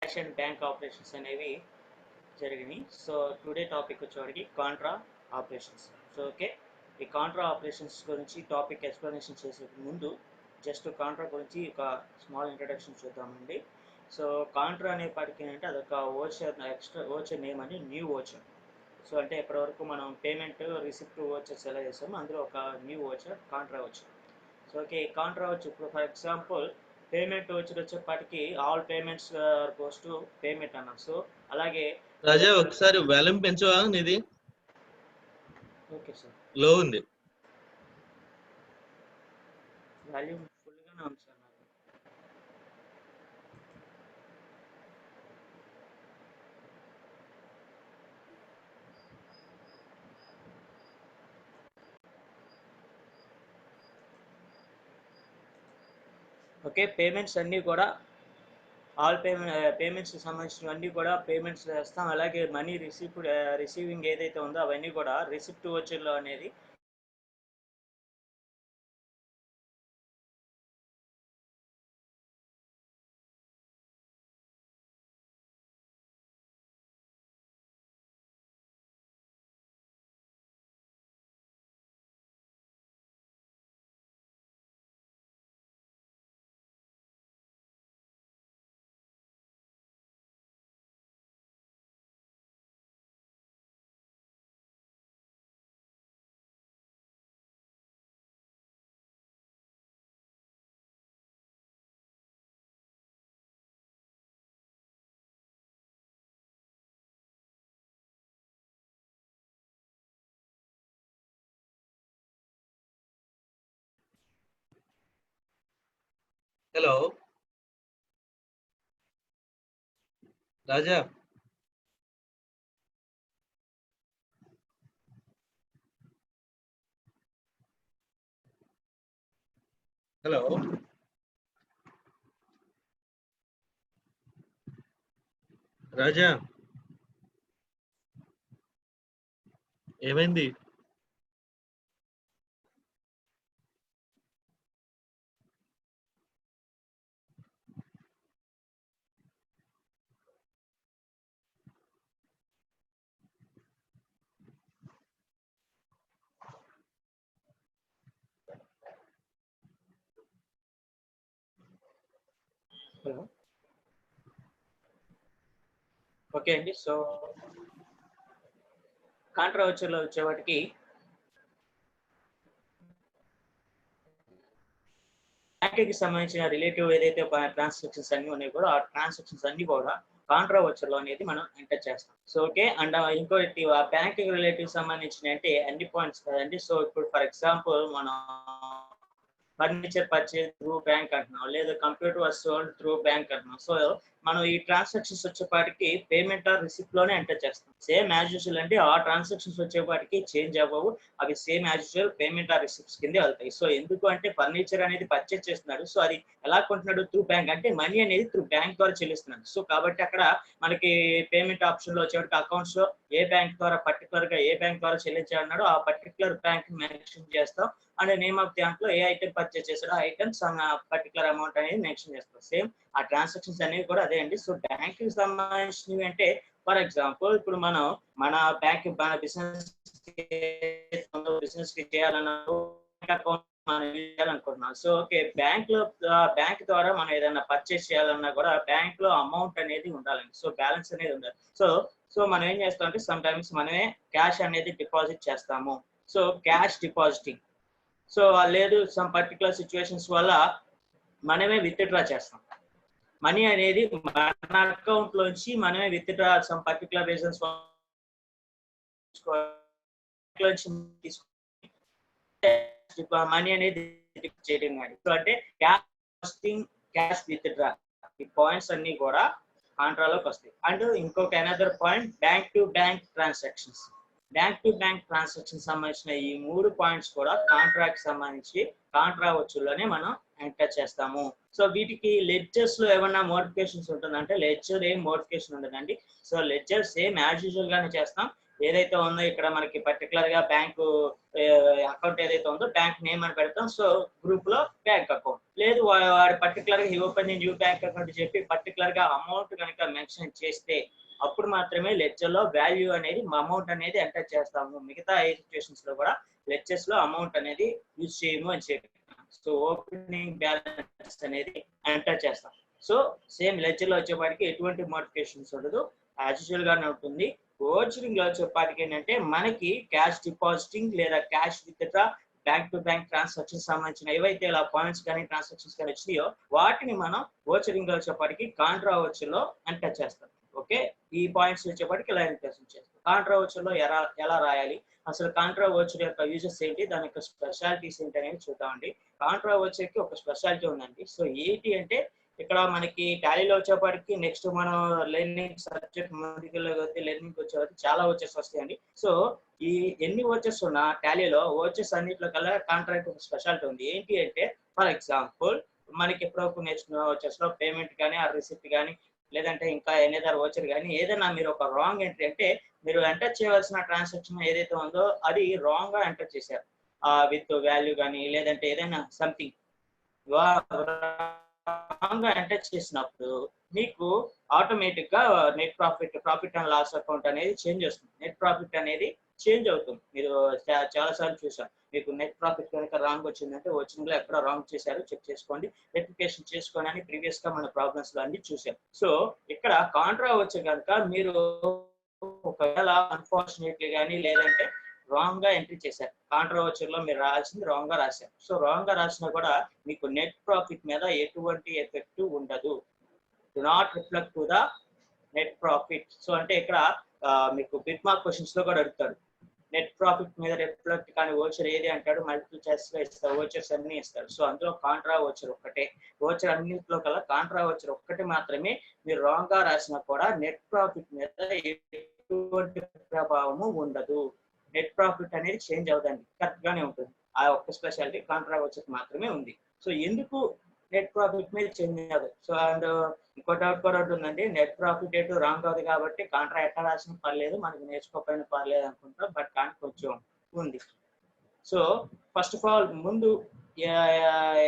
Cash and bank operations అనేవి జరిగినాయి. So today topic వచ్చేవాడికి కాంట్రా ఆపరేషన్స్. సో ఓకే, ఈ కాంట్రా ఆపరేషన్స్ గురించి టాపిక్ ఎక్స్ప్లెనేషన్ చేసే ముందు జస్ట్ కాంట్రా గురించి ఒక స్మాల్ ఇంట్రడక్షన్ చూద్దామండి. సో కాంట్రా అనే పాటికి ఏంటంటే అదొక ఓచర్, ఎక్స్ట్రా ఓచర్ నేమ్ అని న్యూ ఓచర్. సో అంటే ఇప్పటివరకు మనం పేమెంట్ రిసిప్ట్ ఓచర్స్ ఎలా చేసామో అందులో ఒక new voucher Contra voucher. So okay, Contra వచ్చి ఇప్పుడు ఫర్ ఎగ్జాంపుల్ పేమెంట్ వచ్చేపాటికి all payments goes to payment అన్నాం. సో అలాగే రాజా ఒకసారి వాల్యూమ్ పెంచవా? నీది ఓకే సార్, లో ఉంది. వాల్యూమ్ ఫుల్గానే ఉంది సార్ నాకు. ఓకే, పేమెంట్స్ అన్నీ కూడా ఆల్ పేమెంట్స్ సంబంధించినవన్నీ కూడా పేమెంట్స్ చేస్తాం. అలాగే మనీ రిసీవింగ్ ఏదైతే ఉందో అవన్నీ కూడా రిసిప్ట్ ఓచర్లో అనేది హలో రాజా, హలో రాజా, ఏమైంది? ఓకే అండి. సో కాంట్రా ఓచర్లో వచ్చేవాటికి బ్యాంక్కి సంబంధించిన రిలేటివ్ ఏదైతే ట్రాన్సాక్షన్స్ అన్ని ఉన్నాయో కూడా ఆ ట్రాన్సాక్షన్స్ అన్ని కూడా కాంట్రా ఓచర్లో అనేది మనం ఎంటర్ చేస్తాం. సో ఓకే, అండ్ ఇంకోటి ఆ బ్యాంక్ రిలేటివ్ సంబంధించిన అంటే అన్ని పాయింట్స్ కదండి. సో ఇప్పుడు ఫర్ ఎగ్జాంపుల్ మనం ఫర్నిచర్ పర్చేజ్ త్రూ బ్యాంక్ అంటున్నాం, లేదా computer was sold through bank అంటున్నాం. సో మనం ఈ ట్రాన్సాక్షన్స్ వచ్చేపాటికి పేమెంట్ ఆర్ రిసిప్ట్ లోనే ఎంటర్ చేస్తాం. సేమ్ యాజ్ యూజువల్ అంటే ఆ ట్రాన్సాక్షన్స్ వచ్చేపాటికి చేంజ్ అవ్వవు, అవి same as usual payment are receipts కింద వెళ్తాయి. సో ఎందుకు అంటే ఫర్నిచర్ అనేది పర్చేజ్ చేస్తున్నాడు, సో అది ఎలా కొంటున్నాడు? త్రూ బ్యాంక్, అంటే మనీ అనేది త్రూ బ్యాంక్ ద్వారా చెల్లిస్తున్నాడు. సో కాబట్టి అక్కడ మనకి పేమెంట్ ఆప్షన్ లో వచ్చేటికి అకౌంట్స్ లో ఏ బ్యాంక్ ద్వారా పర్టికులర్ గా ఏ బ్యాంక్ ద్వారా చెల్లించాలన్నాడో ఆ పర్టికులర్ బ్యాంక్ మెన్షన్ చేస్తాం. అండ్ నేమ్ ఆఫ్ బ్యాంక్ లో ఏ ఐటమ్ పర్చేస్ చేస్తాడో ఆ ఐటమ్ పర్టికులర్ అమౌంట్ అనేది మెన్షన్ చేస్తాం. సేమ్ ఆ ట్రాన్సాక్షన్స్ అనేవి కూడా అదే అండి. సో బ్యాంక్ కి సంబంధించినవి అంటే ఫర్ ఎగ్జాంపుల్ ఇప్పుడు మనం మన బ్యాంక్ మన బిజినెస్ కి చేయాలన్నప్పుడు అకౌంట్ మనం చేయాలనుకుంటున్నాం. సో ఓకే, బ్యాంక్ ద్వారా మనం ఏదైనా పర్చేస్ చేయాలన్నా కూడా బ్యాంక్ లో అమౌంట్ అనేది ఉండాలండి. సో బ్యాలెన్స్ అనేది ఉండాలి. సో మనం ఏం చేస్తాం అంటే సమ్ టైమ్స్ మనమే క్యాష్ అనేది డిపాజిట్ చేస్తాము. So cash depositing. సో లేదు సమ్ పర్టికులర్ సిచ్యువేషన్స్ వల్ల మనమే విత్డ్రా చేస్తాం. మనీ అనేది మన అకౌంట్ లోంచి మనమే withdraw some particular reasons money అనేది చేయడం కానీ. సో అంటే క్యాష్ విత్డ్రా, ఈ పాయింట్స్ అన్ని కూడా కాంట్రాలోకి వస్తాయి. అండ్ ఇంకొక another point bank to bank transactions. Bank to bank transaction సంబంధించిన ఈ 3 పాయింట్స్ కూడా కాంట్రాక్ట్ సంబంధించి కాంట్రా వచ్చుల్లోనే మనం ఎంటర్ చేస్తాము. సో వీటికి లెడ్జర్స్ లో ఏమన్నా మోడిఫికేషన్స్ ఉంటుందంటే లెడ్జర్ ఏం మోడిఫికేషన్ ఉండదండి. So ledger same as usual గానే చేస్తాం. ఏదైతే ఉందో ఇక్కడ మనకి పర్టికులర్ గా బ్యాంకు అకౌంట్ ఏదైతే ఉందో బ్యాంక్ నేమ్ అని పెడతాం. సో గ్రూప్ లో బ్యాంక్ అకౌంట్ లేదు, వాడు పర్టికులర్ గా ఓపెన్ న్యూ బ్యాంక్ అకౌంట్ చెప్పి పర్టికులర్ గా అమౌంట్ కనుక మెన్షన్ చేస్తే అప్పుడు మాత్రమే లెడ్జర్ లో వాల్యూ అనేది అమౌంట్ అనేది ఎంటర్ చేస్తాము. మిగతా ఏ సిచ్యువేషన్స్ లో కూడా లెడ్జర్స్ లో అమౌంట్ అనేది యూజ్ చేయము అని చెప్పి. సో ఓపెనింగ్ బ్యాలెన్స్ అనేది ఎంటర్ చేస్తాం. సో సేమ్ లెడ్జర్ లో వచ్చేపాటికి ఎటువంటి మోడిఫికేషన్స్ ఉండదు, యాజ్ యూజువల్ గానే ఉంటుంది. ఓచరింగ్ లో వచ్చేపాటికి ఏంటంటే మనకి క్యాష్ డిపాజిటింగ్ లేదా cash withdraw, bank to bank transaction సంబంధించిన ఏవైతే ఇలా పాయింట్స్ కానీ ట్రాన్సాక్షన్స్ కానీ వచ్చినాయో వాటిని మనం ఓచరింగ్ లో వచ్చేపాటికి కాంట్రా ఓచర్ లో ఎంటర్ చేస్తాం. ఓకే, ఈ పాయింట్స్ వచ్చేపాటికి ఇలా ఎంటర్ చేస్తాం. కాంట్రా ఓచర్ లో ఎలా రాయాలి, అసలు కాంట్రా ఓచర్ యొక్క యూజెస్ ఏంటి, దాని యొక్క స్పెషాలిటీస్ ఏంటి అనేది చూద్దామండి. కాంట్రా ఓచర్ కి ఒక స్పెషాలిటీ ఉందండి. సో ఏంటి అంటే ఇక్కడ మనకి టాలీలో వచ్చేపాటికి నెక్స్ట్ మనం లెర్నింగ్ సబ్జెక్ట్ ముందుకెళ్ళి లెర్నింగ్ వచ్చేవారికి చాలా ఓచర్స్ వస్తాయండి. సో ఈ ఎన్ని ఓచర్స్ ఉన్నా టాలీలో ఓచర్స్ అన్నింటిలో కల్లా కాంట్రాక్ట్ ఒక స్పెషాలిటీ ఉంది. ఏంటి అంటే ఫర్ ఎగ్జాంపుల్ మనకి ఎప్పుడో నేర్చుకున్న ఓచర్స్ లో పేమెంట్ కానీ ఆ రిసిప్ట్ కానీ లేదంటే ఇంకా ఎనదర్ ఓచర్ కానీ ఏదైనా మీరు ఒక రాంగ్ ఎంట్రీ అంటే మీరు ఎంటర్ చేయవలసిన ట్రాన్సాక్షన్ ఏదైతే ఉందో అది రాంగ్ గా ఎంటర్ చేశారు విత్ వాల్యూ కానీ లేదంటే ఏదైనా సంథింగ్ రాంగ్ గా ఎంటర్ చేసినప్పుడు మీకు ఆటోమేటిక్ గా net profit and loss account అనేది చేంజ్ వస్తుంది. నెట్ ప్రాఫిట్ అనేది చేంజ్ అవుతుంది. మీరు చాలా సార్లు చూసారు, మీకు నెట్ ప్రాఫిట్ కనుక రాంగ్ వచ్చిందంటే వచ్చిందో ఎక్కడ రాంగ్ చేశారో చెక్ చేసుకోండి, రెక్టిఫికేషన్ చేసుకోండి అని ప్రీవియస్ గా మన ప్రాబ్లమ్స్ లో అన్ని చూసాం. సో ఇక్కడ కాంట్రా వచ్చే కనుక మీరు ఒకవేళ అన్ఫార్చునేట్లీ కానీ లేదంటే రాంగ్ గా ఎంట్రీ చేశారు, కాంట్రా ఓచర్ లో మీరు రాసింది రాంగ్ గా రాశారు. సో రాంగ్ గా రాసినా కూడా మీకు నెట్ ప్రాఫిట్ మీద ఎటువంటి ఎఫెక్ట్ ఉండదు. Do not reflect to the net profit. So అంటే ఇక్కడ మీకు బిట్ మార్క్ క్వశ్చన్స్ లో కూడా అడుగుతాడు, నెట్ ప్రాఫిట్ మీద రిఫ్లెక్ట్ కానీ ఓచర్ ఏది అంటాడు, మల్టిపుల్ చాయిస్ లో ఇస్తారు, ఓచర్స్ అన్ని ఇస్తారు. సో అందులో కాంట్రా ఓచర్ ఒక్కటే, ఓచర్ అన్నింటిలో కల్లా కాంట్రా ఓచర్ ఒక్కటి మాత్రమే మీరు రాంగ్ గా రాసినా కూడా నెట్ ప్రాఫిట్ మీద ఎటువంటి ప్రభావము ఉండదు. నెట్ ప్రాఫిట్ అనేది చేంజ్ అవుదండి, కరెక్ట్ గానే ఉంటుంది. ఆ ఒక్క స్పెషాలిటీ కాంట్రా ఓచర్ మాత్రమే ఉంది. సో ఎందుకు నెట్ ప్రాఫిట్ మీద చేంజ్ అవ్వదు. సో అండ్ ఇంకో డౌట్ కూడా ఉంటుందండి, నెట్ ప్రాఫిట్ ఎటు రాంగ్ అవుతుంది కాబట్టి కాంట్రా ఎట్లా రాసిన పర్లేదు, మనకి నేర్చుకోకపోయినా పర్లేదు అనుకుంటాం, బట్ కానీ కొంచెం ఉంది. సో ఫస్ట్ ఆఫ్ ఆల్ ముందు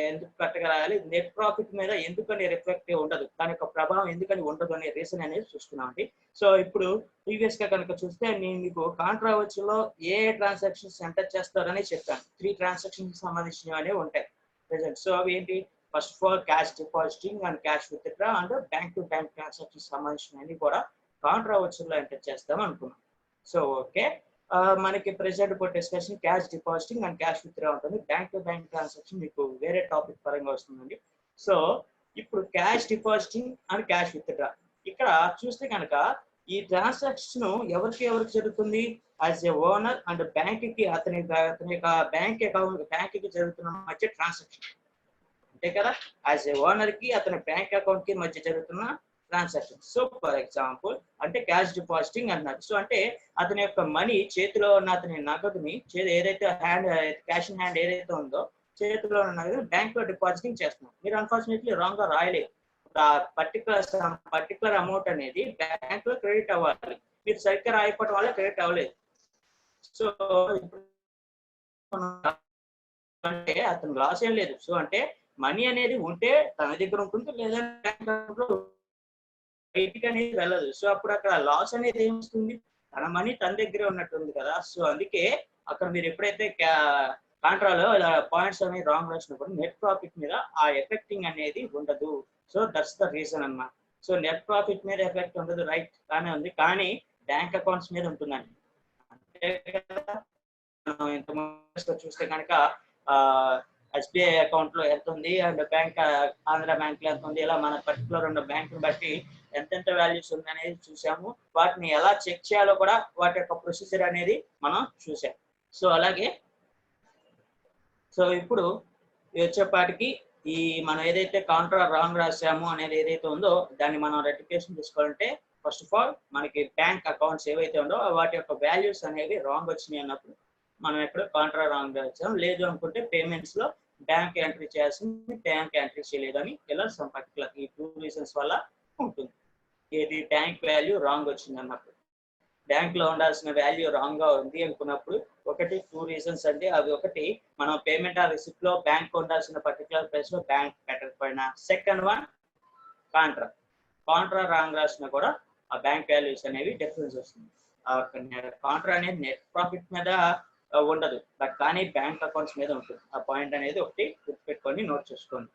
ఎందుకు కరెక్ట్గా రాయాలి, నెట్ ప్రాఫిట్ మీద ఎందుకని రిఫ్లెక్ట్ ఉండదు, దాని యొక్క ప్రభావం ఎందుకని ఉండదు అనే రీజన్ అనేది చూస్తున్నాం అండి. సో ఇప్పుడు ప్రీవియస్ గా కనుక చూస్తే నేను మీకు కాంట్రా ఓచర్ లో ఏ ట్రాన్సాక్షన్స్ ఎంటర్ చేస్తారని చెప్పాను. 3 ట్రాన్సాక్షన్స్ సంబంధించినవి ఉంటాయి ప్రెసెంట్. సో అవి ఏంటి, first of all cash depositing and cash withdraw and bank to bank transactions సంబంధించినవి కూడా కాంట్రా ఓచర్ లో ఎంటర్ చేస్తాం అనుకున్నాం. సో ఓకే, మనకి ప్రెసెంట్ ఇప్పుడు discussion cash depositing and cash withdraw ఉంటుంది. బ్యాంక్ టు బ్యాంక్ ట్రాన్సాక్షన్ మీకు వేరే టాపిక్ పరంగా వస్తుందండి. సో ఇప్పుడు cash depositing and cash withdraw ఇక్కడ చూస్తే కనుక ఈ ట్రాన్సాక్షన్ ఎవరికి జరుగుతుంది, as a owner and bank కి అతని బ్యాంక్ అకౌంట్ బ్యాంక్ కి జరుగుతున్న మధ్య ట్రాన్సాక్షన్ అంతే కదా, యాజ్ ఏ ఓనర్ కి అతని బ్యాంక్ అకౌంట్ కి మధ్య జరుగుతున్న ట్రాన్సాక్షన్. సో ఫర్ ఎగ్జాంపుల్ అంటే క్యాష్ డిపాజిటింగ్ అన్నారు. సో అంటే అతని యొక్క మనీ చేతిలో ఉన్న అతని నగదుని ఏదైతే క్యాష్ ఇన్ హ్యాండ్ ఏదైతే ఉందో చేతిలో ఉన్న నగదు బ్యాంక్ లో డిపాజిటింగ్ చేస్తున్నాం. మీరు అన్ఫార్చునేట్లీ రాంగ్ గా రాయలేదు, పర్టికులర్ అమౌంట్ అనేది బ్యాంక్ లో క్రెడిట్ అవ్వాలి, మీరు సరిగ్గా రాయకపోవడం వల్ల క్రెడిట్ అవ్వలేదు. సో అంటే అతను లాస్ ఏం లేదు. సో అంటే మనీ అనేది ఉంటే తన దగ్గర ఉంటుంది, లేదా బ్యాంక్ అకౌంట్ లో బయటికి అనేది వెళ్ళదు. సో అప్పుడు అక్కడ లాస్ అనేది ఏమొస్తుంది, తన మనీ తన దగ్గరే ఉన్నట్టుంది కదా. సో అందుకే అక్కడ మీరు ఎప్పుడైతే కాంట్రాలో ఇలా పాయింట్స్ అనేవి రాంగ్ రాసినప్పుడు నెట్ ప్రాఫిట్ మీద ఆ ఎఫెక్టింగ్ అనేది ఉండదు. సో దట్స్ ద రీజన్ అన్నమాట. సో నెట్ ప్రాఫిట్ మీద ఎఫెక్ట్ ఉండదు, రైట్ గానే ఉంది, కానీ బ్యాంక్ అకౌంట్స్ మీద ఉంటుందండి. అంతే కదా, మనం ఇంత చూస్తే కనుక ఎస్బీఐ అకౌంట్ లో ఎంత ఉంది అండ్ బ్యాంక్ ఆంధ్ర బ్యాంక్ లో ఎంత ఉంది, ఇలా మన పర్టికులర్ ఉన్న బ్యాంకుని బట్టి ఎంతెంత వాల్యూస్ ఉంది అనేది చూసాము. వాటిని ఎలా చెక్ చేయాలో కూడా వాటి యొక్క ప్రొసీజర్ అనేది మనం చూసాం. సో అలాగే సో ఇప్పుడు వచ్చేపాటికి ఈ మనం ఏదైతే కాంట్రా రాంగ్ రాసాము అనేది ఏదైతే ఉందో దాన్ని మనం రెక్టిఫికేషన్ తీసుకోవాలంటే ఫస్ట్ ఆఫ్ ఆల్ మనకి బ్యాంక్ అకౌంట్స్ ఏవైతే ఉందో వాటి యొక్క వాల్యూస్ అనేవి రాంగ్ వచ్చినాయి అన్నప్పుడు మనం ఎక్కడ కాంట్రా రాంగ్ రాసాం, లేదు అనుకుంటే పేమెంట్స్ లో బ్యాంక్ ఎంట్రీ చేయాల్సింది బ్యాంక్ ఎంట్రీ చేయలేదని ఇలా సమ్ పర్టికులర్ ఈ 2 రీజన్స్ వల్ల ఉంటుంది. ఏది బ్యాంక్ వాల్యూ రాంగ్ వచ్చింది అన్నప్పుడు. బ్యాంక్ లో ఉండాల్సిన వాల్యూ రాంగ్ గా ఉంది అనుకున్నప్పుడు ఒకటి 2 రీజన్స్ అండి. అవి ఒకటి మనం పేమెంట్ ఆ రిసిప్ట్ లో బ్యాంక్ ఉండాల్సిన పర్టికులర్ ప్లేస్ లో బ్యాంక్ పెట్టకపోయినా, సెకండ్ వన్ కాంట్రా రాంగ్ రాసినా కూడా ఆ బ్యాంక్ వాల్యూస్ అనేవి డిఫరెన్స్ వస్తుంది. కాంట్రా అనేది నెట్ ప్రాఫిట్ మీద ఉండదు, బట్ కానీ బ్యాంక్ అకౌంట్స్ మీద ఉంటుంది. ఆ పాయింట్ అనేది ఒకటి గుర్తుపెట్టుకొని నోట్ చేసుకోండి.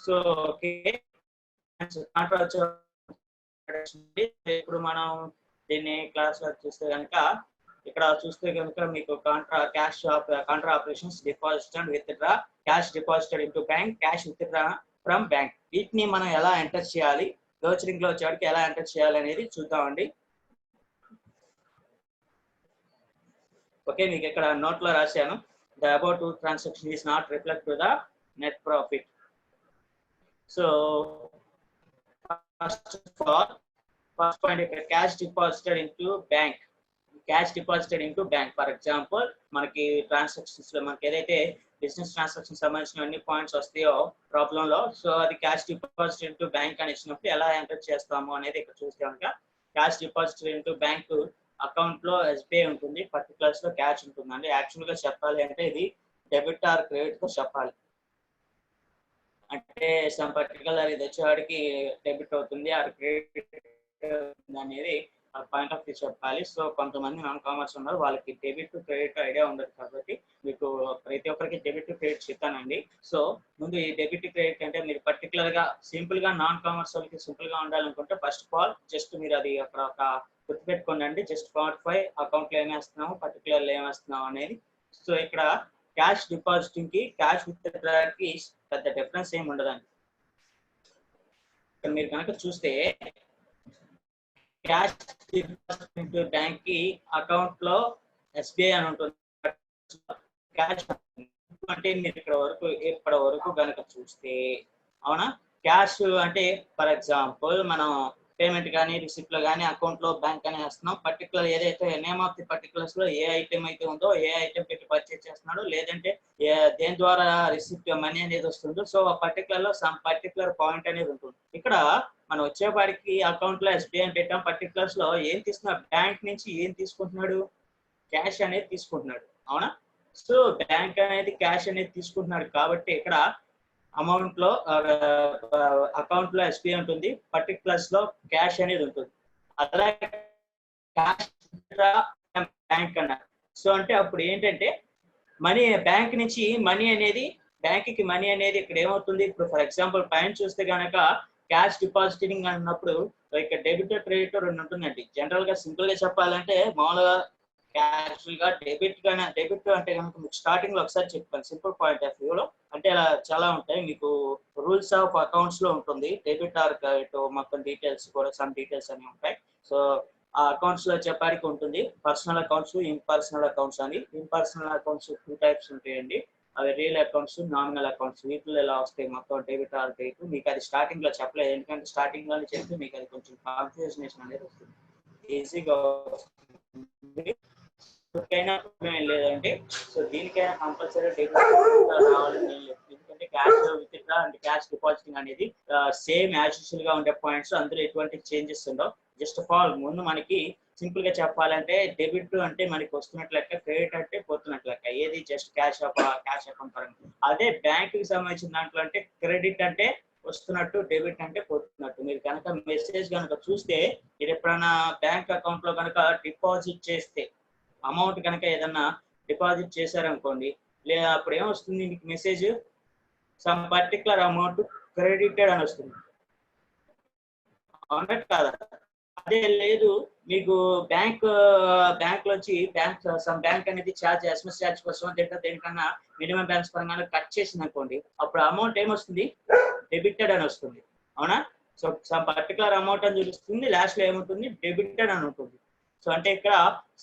సో ఓకే, కాంట్రా వచ్చే ఇప్పుడు మనం దీన్ని క్లాస్ లో చూస్తే కనుక ఇక్కడ చూస్తే కనుక మీకు Contra operations deposit and withdraw, cash deposited into bank, cash withdraw from bank. వీటిని మనం ఎలా ఎంటర్ చేయాలి, గోచరింగ్ లో వచ్చేవాడికి ఎలా ఎంటర్ చేయాలి అనేది చూద్దామండి. ఓకే, మీకు ఇక్కడ నోట్ లో రాశాను, the about transaction is not reflect to the net profit. So first point ఇక్కడ cash deposited into bank, cash deposited into bank. For example మనకి ట్రాన్సాక్షన్స్ లో మనకి ఏదైతే బిజినెస్ ట్రాన్సాక్షన్ సంబంధించిన అన్ని పాయింట్స్ వస్తాయో ప్రాబ్లం లో, సో అది క్యాష్ డిపాజిటెడ్ ఇంటూ బ్యాంక్ అని ఇచ్చినప్పుడు ఎలా ఎంటర్ చేస్తాము అనేది ఇక్కడ చూస్తే కనుక cash deposited into bank account లో ఎస్బీఐ ఉంటుంది, పర్టికులర్స్ లో క్యాష్ ఉంటుందండి. యాక్చువల్ గా చెప్పాలి అంటే ఇది డెబిట్ ఆర్ క్రెడిట్ తో చెప్పాలి. అంటే సమ్ పర్టికులర్ ఇది వచ్చేవాడికి డెబిట్ అవుతుంది ఆర్ క్రెడిట్ అనేది పాయింట్ ఆఫ్ వ్యూ చెప్పాలి. సో కొంతమంది నాన్ కామర్స్ ఉన్నారు, వాళ్ళకి డెబిట్ టు క్రెడిట్ ఐడియా ఉండదు, కాబట్టి మీకు ప్రతి ఒక్కరికి డెబిట్ టు క్రెడిట్ చెప్తానండి. సో ముందు ఈ డెబిట్ టు క్రెడిట్ అంటే మీరు పర్టికులర్ గా సింపుల్ గా నాన్ కామర్స్ వాళ్ళకి సింపుల్ గా ఉండాలనుకుంటే ఫస్ట్ ఆఫ్ ఆల్ జస్ట్ మీరు అది అక్కడ ఒక గుర్తుపెట్టుకోండి, జస్ట్ క్వాంటిఫై అకౌంట్ లో ఏమేస్తున్నాము, పర్టికులర్ ఏమేస్తున్నాము అనేది. సో ఇక్కడ క్యాష్ డిపాజిటింగ్ కి క్యాష్ విత్డ్రా కి పెద్ద డిఫరెన్స్ ఏమి ఉండదండి. ఇక్కడ మీరు కనుక చూస్తే క్యాష్ డిపాజిట్ బ్యాంక్ కి అకౌంట్ లో ఎస్బీఐ అని ఉంటుంది, క్యాష్ అంటే మీరు ఇప్పటి వరకు కనుక చూస్తే అవునా, క్యాష్ అంటే ఫర్ ఎగ్జాంపుల్ మనం పేమెంట్ కానీ రిసిప్ట్ లో కానీ అకౌంట్ లో బ్యాంక్ అని వేస్తున్నాం, పర్టికులర్ ఏదైతే నేమ్ ఆఫ్ ది పర్టికులర్స్ లో ఏ ఐటమ్ అయితే ఉందో ఏ ఐటమ్ పెట్టి పర్చేస్ చేస్తున్నాడు, లేదంటే దేని ద్వారా రిసిప్ట్ మనీ అనేది వస్తుందో, సో ఆ పర్టికులర్ లో సమ్ పర్టికులర్ పాయింట్ అనేది ఉంటుంది. ఇక్కడ మనం వచ్చేవాడికి అకౌంట్ లో ఎస్బీఐ అని పెట్టాం, పర్టికులర్స్ లో ఏం తీసుకున్నాడు, బ్యాంక్ నుంచి ఏం తీసుకుంటున్నాడు, క్యాష్ అనేది తీసుకుంటున్నాడు, అవునా. సో బ్యాంక్ అనేది క్యాష్ అనేది తీసుకుంటున్నాడు కాబట్టి ఇక్కడ అమౌంట్ లో అకౌంట్ లో ఎస్బీఐ ఉంటుంది, పర్టికులర్స్ లో క్యాష్ అనేది ఉంటుంది. అలాగే క్యాష్ బ్యాంక్ అన్నారు. సో అంటే అప్పుడు ఏంటంటే మనీ బ్యాంక్ నుంచి మనీ అనేది బ్యాంక్ కి మనీ అనేది ఇక్కడ ఏమవుతుంది, ఇప్పుడు ఫర్ ఎగ్జాంపుల్ పైన చూస్తే కనుక క్యాష్ డిపాజిటింగ్ అన్నప్పుడు ఇక్కడ డెబిట్ క్రెడిట్ రెండు ఉంటుందండి. జనరల్ గా సింపుల్ గా చెప్పాలంటే మామూలుగా క్యాషువల్ గా డెబిట్ అంటే కనుక మీకు స్టార్టింగ్ లో ఒకసారి చెప్పాను సింపుల్ పాయింట్ ఆఫ్ వ్యూ లో, అంటే అలా చాలా ఉంటాయి మీకు రూల్స్ ఆఫ్ అకౌంట్స్ లో ఉంటుంది, డెబిట్ ఆర్ క్రెడిట్ మొత్తం డీటెయిల్స్ కూడా సమ్ డీటెయిల్స్ అన్ని ఉంటాయి. సో ఆ అకౌంట్స్ లో చెప్పడానికి ఉంటుంది, పర్సనల్ అకౌంట్స్, ఇంపర్సనల్ అకౌంట్స్ అని. ఇంపర్సనల్ అకౌంట్స్ 2 టైప్స్ ఉంటాయండి, అవి రియల్ అకౌంట్స్, నామినల్ అకౌంట్స్. వీటిలో ఎలా వస్తాయి మొత్తం డెబిట్ ఆర్ క్రెడిట్, మీకు అది స్టార్టింగ్ లో చెప్పలేదు, ఎందుకంటే స్టార్టింగ్ లోనే చెప్తే మీకు అది కొంచెం కన్ఫ్యూజన్ అనేది వస్తుంది, ఈజీగా వస్తుంది. లేదంటే సో దీనికైనా కంపల్సరీ డెబిట్ రావాలని ఎందుకంటే cash withdraw and cash depositing అనేది సేమ్ యాజ్ యూజువల్ గా ఉండే పాయింట్స్, అందులో ఎటువంటి చేంజెస్ ఉండవు. జస్ట్ ఆఫ్ ఆల్ ముందు మనకి సింపుల్ గా చెప్పాలంటే డెబిట్ అంటే మనకి వస్తున్నట్లు లెక్క, క్రెడిట్ అంటే పోతున్నట్లు లెక్క, ఏది జస్ట్ క్యాష్ అకౌంట్ పరంగా. అదే బ్యాంక్ కి సంబంధించిన దాంట్లో అంటే క్రెడిట్ అంటే వస్తున్నట్టు, డెబిట్ అంటే పోతున్నట్టు. మీరు కనుక మెసేజ్ కనుక చూస్తే, మీరు ఎప్పుడైనా బ్యాంక్ అకౌంట్ లో కనుక డిపాజిట్ చేస్తే అమౌంట్ కనుక ఏదన్నా డిపాజిట్ చేశారనుకోండి, లేదా అప్పుడు ఏమొస్తుంది మీకు message, some particular amount credited అని వస్తుంది, అవునట్టు కాదా. అదే లేదు మీకు బ్యాంక్ లోంచి సమ్ బ్యాంక్ అనేది ఛార్జ్ ఎస్ఎంఎస్ ఛార్జ్ కోసం దేనికన్నా మినిమం బ్యాలెన్స్ పరంగా కట్ చేసింది అనుకోండి, అప్పుడు అమౌంట్ ఏమొస్తుంది, డెబిటెడ్ అని వస్తుంది, అవునా. సో సమ్ పర్టికులర్ అమౌంట్ అని చూపిస్తుంది, లాస్ట్ లో ఏముంటుంది, డెబిటెడ్ అని ఉంటుంది. సో అంటే ఇక్కడ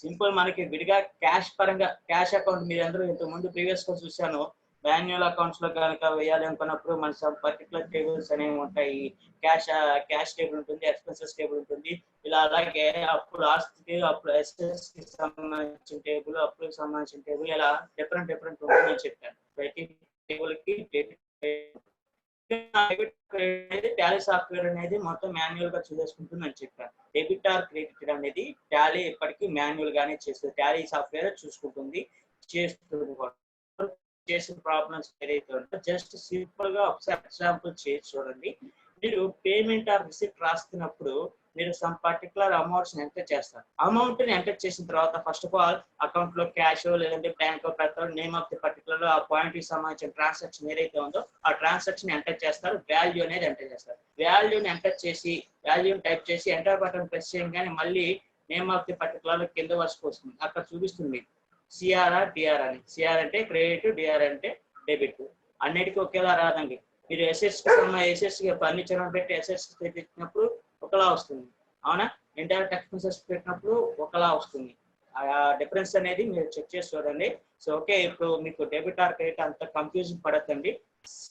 సింపుల్ మనకి విడిగా క్యాష్ పరంగా క్యాష్ అకౌంట్ మీరు అందరూ ఇంతకు ముందు ప్రీవియస్ గా చూశాను, మాన్యువల్ అకౌంట్స్ లో కనుక వేయాలి అనుకున్నప్పుడు మన సమ్ పర్టికులర్ టేబుల్స్ అనేవి ఉంటాయి, క్యాష్ టేబుల్ ఉంటుంది, ఎక్స్పెన్సెస్ టేబుల్ ఉంటుంది, ఇలా అలాగే అప్పుడు ఆస్తికి అప్పుడు ఎస్ఎస్ కి సంబంధించిన టేబుల్, అప్పుకి సంబంధించిన టేబుల్, ఇలా డిఫరెంట్ ఉంటుందని చెప్పాను. ప్రతి టేబుల్ కి అనేది టాలీ సాఫ్ట్వేర్ అనేది మొత్తం మాన్యువల్ గా చూసుకుంటుంది అని చెప్పాను. డెబిట్ ఆర్ క్రెడిట్ అనేది టాలీ ఎప్పటికీ మాన్యువల్ గానే చేస్తుంది. టాలీ సాఫ్ట్వేర్ చూసుకుంటుంది, చేస్తుంది. చేసిన ప్రాబ్లమ్స్ ఏదైతే ఉందో జస్ట్ సింపుల్ గా ఒకసారి ఎగ్జాంపుల్ చేసి చూడండి. మీరు పేమెంట్ ఆర్ రిసిప్ట్ రాస్తున్నప్పుడు మీరు సమ్ పర్టికులర్ అమౌంట్స్ ఎంటర్ చేస్తారు. అమౌంట్ ని ఎంటర్ చేసిన తర్వాత ఫస్ట్ ఆఫ్ ఆల్ అకౌంట్ లో క్యాష్ లేదంటే బ్యాంక్ పెడతారు. నేమ్ ఆఫ్ ది పర్టికులర్ ఆ పాయింట్ కి సంబంధించిన ట్రాన్సాక్షన్ ఏదైతే ఉందో ఆ ట్రాన్సాక్షన్ ఎంటర్ చేస్తారు. వాల్యూ అనేది ఎంటర్ చేస్తారు. వాల్యూని ఎంటర్ చేసి వాల్యూని టైప్ చేసి ఎంటర్ బటన్ ప్రెస్ చేయగానే మళ్ళీ నేమ్ ఆఫ్ ది పర్టికులర్ కింద వరకు వస్తుంది. అక్కడ చూపిస్తుంది సిఆర్ఆర్ డిఆర్ అని. సిఆర్ అంటే క్రెడిట్, డిఆర్ అంటే డెబిట్. అన్నిటికీ ఒకేలా రాదండి. మీరు ఎస్ఎస్ ఫర్నిచర్ పెట్టి ఎస్ఎస్ పెట్టినప్పుడు ఒకలా వస్తుంది, అవునా? ఇండైరెక్ట్ ఎక్స్పెన్సెస్ పెట్టినప్పుడు ఒకలా వస్తుంది. ఆ డిఫరెన్స్ అనేది మీరు చెక్ చేసి చూడండి. సో ఓకే, ఇప్పుడు మీకు డెబిట్ ఆర్ క్రెడిట్ అంత కన్ఫ్యూజన్ పడద్దండి.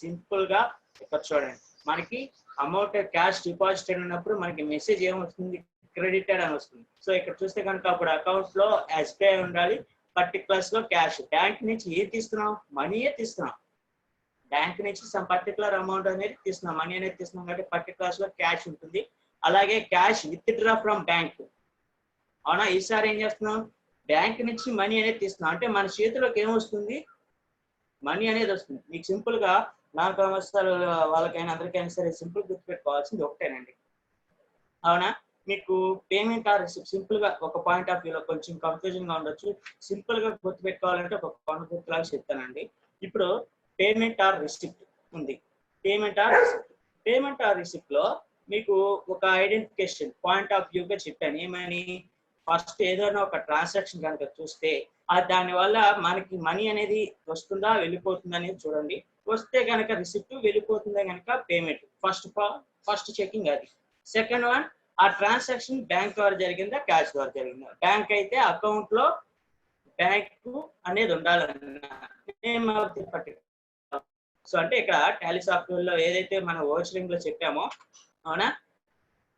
సింపుల్ గా ఇక్కడ చూడండి, మనకి అమౌంట్ క్యాష్ డిపాజిట్ అయినప్పుడు మనకి మెసేజ్ ఏమొస్తుంది, క్రెడిటెడ్ అని వస్తుంది. సో ఇక్కడ చూస్తే కనుక అప్పుడు అకౌంట్ లో ఎస్బీఐ ఉండాలి, పర్టికులర్స్ లో క్యాష్. బ్యాంక్ నుంచి ఏం తీస్తున్నాం, మనీయే తీస్తున్నాం. బ్యాంక్ నుంచి సమ్ పర్టికులర్ అమౌంట్ అనేది తీస్తున్నాం, మనీ అనేది తీస్తున్నాం కాబట్టి పర్టికులర్స్ లో క్యాష్ ఉంటుంది. అలాగే cash with draw from bank, అవునా? ఈసారి ఏం చేస్తున్నాం, బ్యాంక్ నుంచి మనీ అనేది తీస్తున్నాం. అంటే మన చేతిలోకి ఏమొస్తుంది, మనీ అనేది వస్తుంది. మీకు సింపుల్ గా నాన్ కామర్స్ వాళ్ళకైనా అందరికైనా సరే సింపుల్ గుర్తుపెట్టుకోవాల్సింది ఒకటేనండి, అవునా? మీకు పేమెంట్ ఆర్ రిసిప్ట్ సింపుల్ గా ఒక పాయింట్ ఆఫ్ వ్యూలో కొంచెం కన్ఫ్యూజన్ గా ఉండొచ్చు. సింపుల్ గా గుర్తుపెట్టుకోవాలంటే ఒక కాన్సెప్ట్ లాగా చెప్తానండి. ఇప్పుడు పేమెంట్ ఆర్ రిసిప్ట్ ఉంది. పేమెంట్ ఆర్ రిసిప్ట్ లో మీకు ఒక ఐడెంటిఫికేషన్ పాయింట్ ఆఫ్ వ్యూగా చెప్పాను. ఏమని, ఫస్ట్ ఏదైనా ఒక ట్రాన్సాక్షన్ కనుక చూస్తే దాని వల్ల మనకి మనీ అనేది వస్తుందా వెళ్ళిపోతుందా అనేది చూడండి. వస్తే కనుక రిసిప్ట్, వెళ్ళిపోతుందా కనుక పేమెంట్. ఫస్ట్ చెకింగ్ అది. సెకండ్ వన్, ఆ ట్రాన్సాక్షన్ బ్యాంక్ ద్వారా జరిగిందా క్యాష్ ద్వారా జరిగిందా. బ్యాంక్ అయితే అకౌంట్ లో బ్యాంక్ అనేది ఉండాలన్నా. సో అంటే ఇక్కడ టాలీ సాఫ్ట్వేర్ లో ఏదైతే మనం ఓచరింగ్ లో చెప్పామో, అవునా,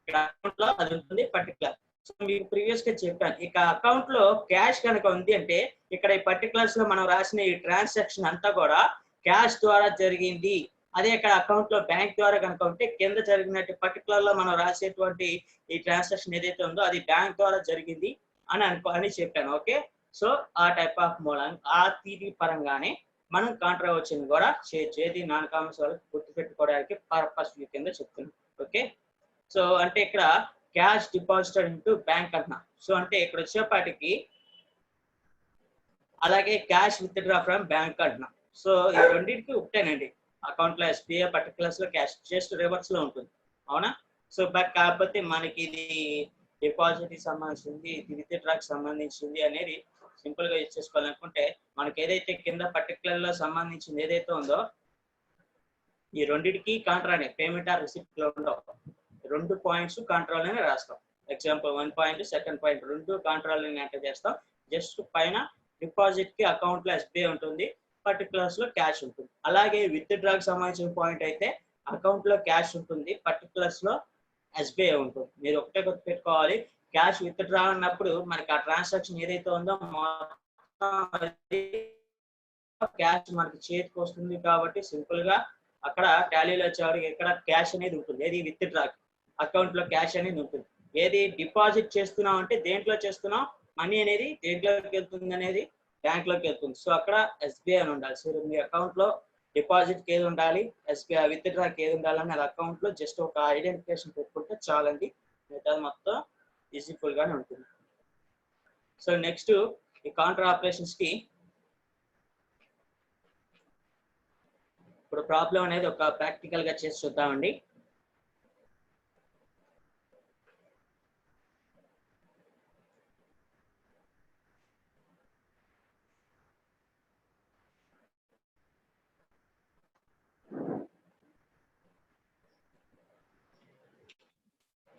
ఇక్కడ అకౌంట్ లో అది ఉంటుంది పర్టికులర్. సో మీకు ప్రీవియస్ గా చెప్పాను, ఇక అకౌంట్ లో క్యాష్ కనుక ఉంది అంటే ఇక్కడ ఈ పర్టికులర్స్ లో మనం రాసిన ఈ ట్రాన్సాక్షన్ అంతా కూడా క్యాష్ ద్వారా జరిగింది. అదే ఇక్కడ అకౌంట్ లో బ్యాంక్ ద్వారా కనుక ఉంటే కింద జరిగినట్టు పర్టికులర్ లో మనం రాసేటువంటి ఈ ట్రాన్సాక్షన్ ఏదైతే ఉందో అది బ్యాంక్ ద్వారా జరిగింది అని చెప్పాను. ఓకే, సో ఆ టైప్ ఆఫ్ మూలం ఆ థియరీ పరంగానే మనం కాంట్రా వచ్చింది కూడా చేయొచ్చు. ఏది నాన్ కామర్స్ వాళ్ళకి గుర్తుపెట్టుకోవడానికి పర్పస్ కింద చెప్తున్నాం. ఓకే, సో అంటే ఇక్కడ క్యాష్ డిపాజిటెడ్ ఇంటూ బ్యాంక్ అంటున్నా. సో అంటే ఇక్కడ వచ్చేపాటికి అలాగే cash with draw from bank అంటున్నా. సో ఈ రెండింటికి ఒకటేనండి. అకౌంట్ లో ఎస్బీఐ, పర్టికులర్స్ లో క్యాష్, జస్ట్ రివర్స్ లో ఉంటుంది, అవునా? సో బట్ కాకపోతే మనకి ఇది డిపాజిట్ కి సంబంధించింది, ఇది విత్ డ్రాకి సంబంధించింది అనేది సింపుల్ గా ఇచ్చేసుకోవాలనుకుంటే మనకి ఏదైతే కింద పర్టికులర్ లో సంబంధించింది ఏదైతే ఉందో ఈ రెండింటికి కాంట్రానే. పేమెంట్ ఆర్ రిసిప్ట్ లో ఉండవు, రెండు పాయింట్స్ కాంట్రాలోనే రాస్తాం. ఎగ్జాంపుల్ 1 పాయింట్, సెకండ్ పాయింట్ రెండు కాంట్రాలోనే ఎంటర్ చేస్తాం. జస్ట్ పైన డిపాజిట్ కి అకౌంట్ లో ఎస్బీఐ ఉంటుంది, పర్టికులర్స్ లో క్యాష్ ఉంటుంది. అలాగే విత్ డ్రాకి సంబంధించిన పాయింట్ అయితే అకౌంట్ లో క్యాష్ ఉంటుంది, పర్టికులర్స్ లో ఎస్బీఐ ఉంటుంది. మీరు ఒకటే గుర్తుపెట్టుకోవాలి, క్యాష్ విత్ డ్రా అన్నప్పుడు మనకి ఆ ట్రాన్సాక్షన్ ఏదైతే ఉందో క్యాష్ మనకి చేతికి వస్తుంది కాబట్టి సింపుల్ గా అక్కడ టాలీలో వచ్చేవాడికి ఎక్కడ క్యాష్ అనేది ఉంటుంది. ఏది విత్ డ్రా, అకౌంట్ లో క్యాష్ అనేది ఉంటుంది. ఏది డిపాజిట్ చేస్తున్నాం అంటే దేంట్లో చేస్తున్నాం, మనీ అనేది దేంట్లోకి వెళ్తుంది అనేది బ్యాంక్ లోకి వెళ్తుంది. సో అక్కడ ఎస్బీఐ అని ఉండాలి. సో మీ అకౌంట్ లో డిపాజిట్ కి ఏది ఉండాలి, ఎస్బీఐ విత్ డ్రాకి ఏది ఉండాలని అది అకౌంట్ లో జస్ట్ ఒక ఐడెంటిఫికేషన్ పెట్టుకుంటే చాలండి, మిగతా మొత్తం ఈజీఫుల్ గానే ఉంటుంది. సో నెక్స్ట్ ఈ కాంట్రా ఆపరేషన్స్ కి ఇప్పుడు ప్రాబ్లం అనేది ఒక ప్రాక్టికల్ గా చేసి చూద్దామండి.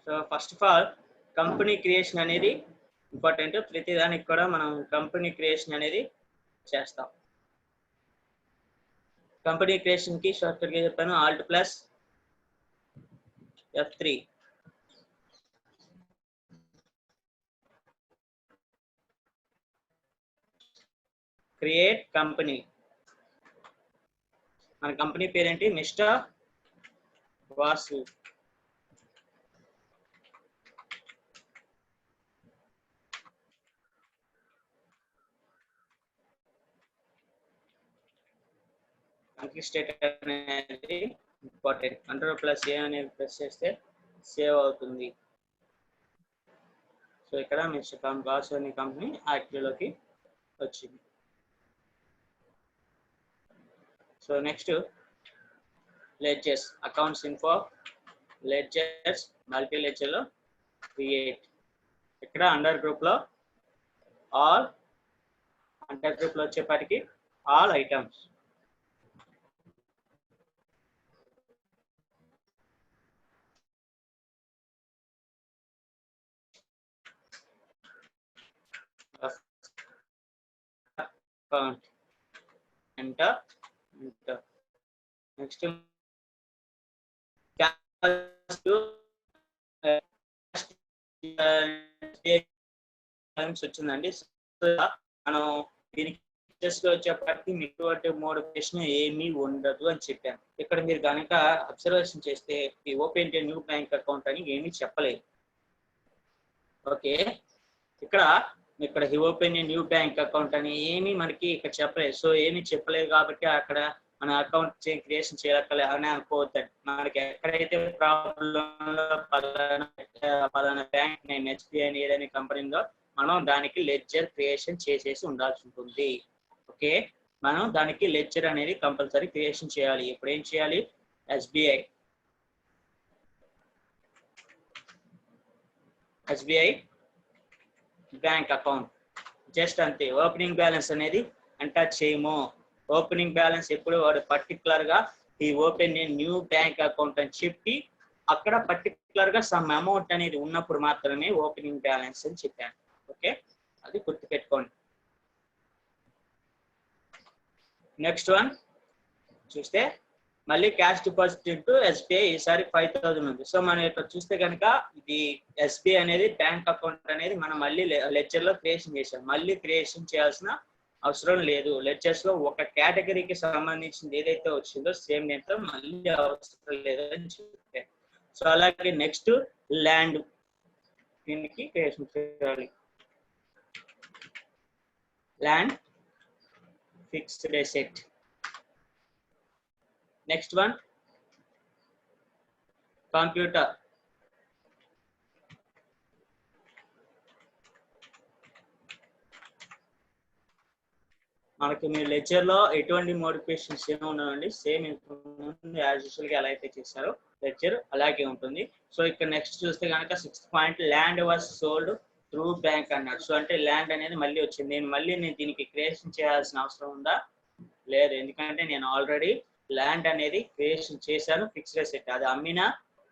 So first of all company creation అనేది ఇంపార్టెంట్. ప్రతి దానికి కూడా మనం కంపెనీ క్రియేషన్ అనేది చేస్తాం. కంపెనీ క్రియేషన్ కి షార్ట్ కట్ గా చెప్పాను, Alt+F3. Create company. మన కంపెనీ పేరేంటి, మిస్టర్ వాసు. కంట్రీ స్టేట్ అనేది ఇంపార్టెంట్. Ctrl+A అనేది ప్రెస్ చేస్తే సేవ్ అవుతుంది. సో ఇక్కడ మిస్టర్ వాసు అనే కంపెనీ యాక్టివ్లోకి వచ్చింది. So next ledgers, accounts info, ledgers, multi లెడ్జర్లో క్రియేట్. ఇక్కడ అండర్ గ్రూప్లో ఆల్, అండర్ గ్రూప్లో వచ్చేప్పటికి all items. Account enter. Next వచ్చిందండి. మనం దీనికి వచ్చేప్పటికి మీకు మోడ్ ప్రశ్న ఏమీ ఉండదు అని చెప్పాను. ఇక్కడ మీరు కనుక అబ్జర్వేషన్ చేస్తే ఈ ఓపెన్ న్యూ బ్యాంక్ అకౌంట్ అని ఏమీ చెప్పలేదు. ఓకే, ఇక్కడ ఓపెన్ న్యూ బ్యాంక్ అకౌంట్ అని ఏమీ మనకి ఇక్కడ చెప్పలేదు. సో ఏమీ చెప్పలేదు కాబట్టి అక్కడ మన అకౌంట్ క్రియేషన్ చేయక్కర్లేదు అని అనుకోవద్దండి. మనకి ఎక్కడైతే ప్రాబ్లం పలానా బ్యాంక్ నేమ్ SBI అని ఏదైనా కంపెనీలో మనం దానికి లెడ్జర్ క్రియేషన్ చేసేసి ఉండాల్సి ఉంటుంది. ఓకే, మనం దానికి లెడ్జర్ అనేది కంపల్సరీ క్రియేషన్ చేయాలి. ఇప్పుడు ఏం చేయాలి? SBI బ్యాంక్ అకౌంట్ జస్ట్ అంతే. ఓపెనింగ్ బ్యాలెన్స్ అనేది ఎంటర్ చేయము. ఓపెనింగ్ బ్యాలెన్స్ ఎప్పుడు వాడు పర్టికులర్ గా ఈ ఓపెన్ న్యూ బ్యాంక్ అకౌంట్ అని చెప్పి అక్కడ పర్టికులర్ గా సమ్ అమౌంట్ అనేది ఉన్నప్పుడు మాత్రమే ఓపెనింగ్ బ్యాలెన్స్ అని చెప్పాను. ఓకే, అది గుర్తుపెట్టుకోండి. నెక్స్ట్ వన్ చూస్తే మళ్ళీ క్యాష్ డిపాజిట్ ఇంటూ SBI ఈసారి 5,000 ఉంది. సో మనం ఇక్కడ చూస్తే కనుక ఇది SBI అనేది బ్యాంక్ అకౌంట్ అనేది మనం మళ్ళీ లెడ్జర్ లో క్రియేషన్ చేసాం. మళ్ళీ క్రియేషన్ చేయాల్సిన అవసరం లేదు. లెడ్జర్స్ లో ఒక కేటగిరీకి సంబంధించింది ఏదైతే వచ్చిందో సేమ్ నేమ్ తో మళ్ళీ అవసరం లేదని చెప్పాను. సో అలాగే నెక్స్ట్ ల్యాండ్, దీనికి క్రియేషన్ చేయాలి. Land fixed asset. Next one computer. మనకి మీ లెడ్జర్ లో ఎటువంటి మోడిఫికేషన్స్ ఏమి ఉన్నాయండి, సేమ్ యాజ్ యూజువల్ గా ఎలా అయితే చేశారో లెడ్జర్ అలాగే ఉంటుంది. సో ఇక్కడ నెక్స్ట్ చూస్తే కనుక 6th point land was sold through bank అన్నాడు. సో అంటే ల్యాండ్ అనేది మళ్ళీ వచ్చింది. నేను దీనికి క్రియేషన్ చేయాల్సిన అవసరం ఉందా? లేదు, ఎందుకంటే నేను ఆల్రెడీ ల్యాండ్ అనేది క్రియేషన్ చేశాను. ఫిక్స్డ్ అసెట్, అది అమ్మినా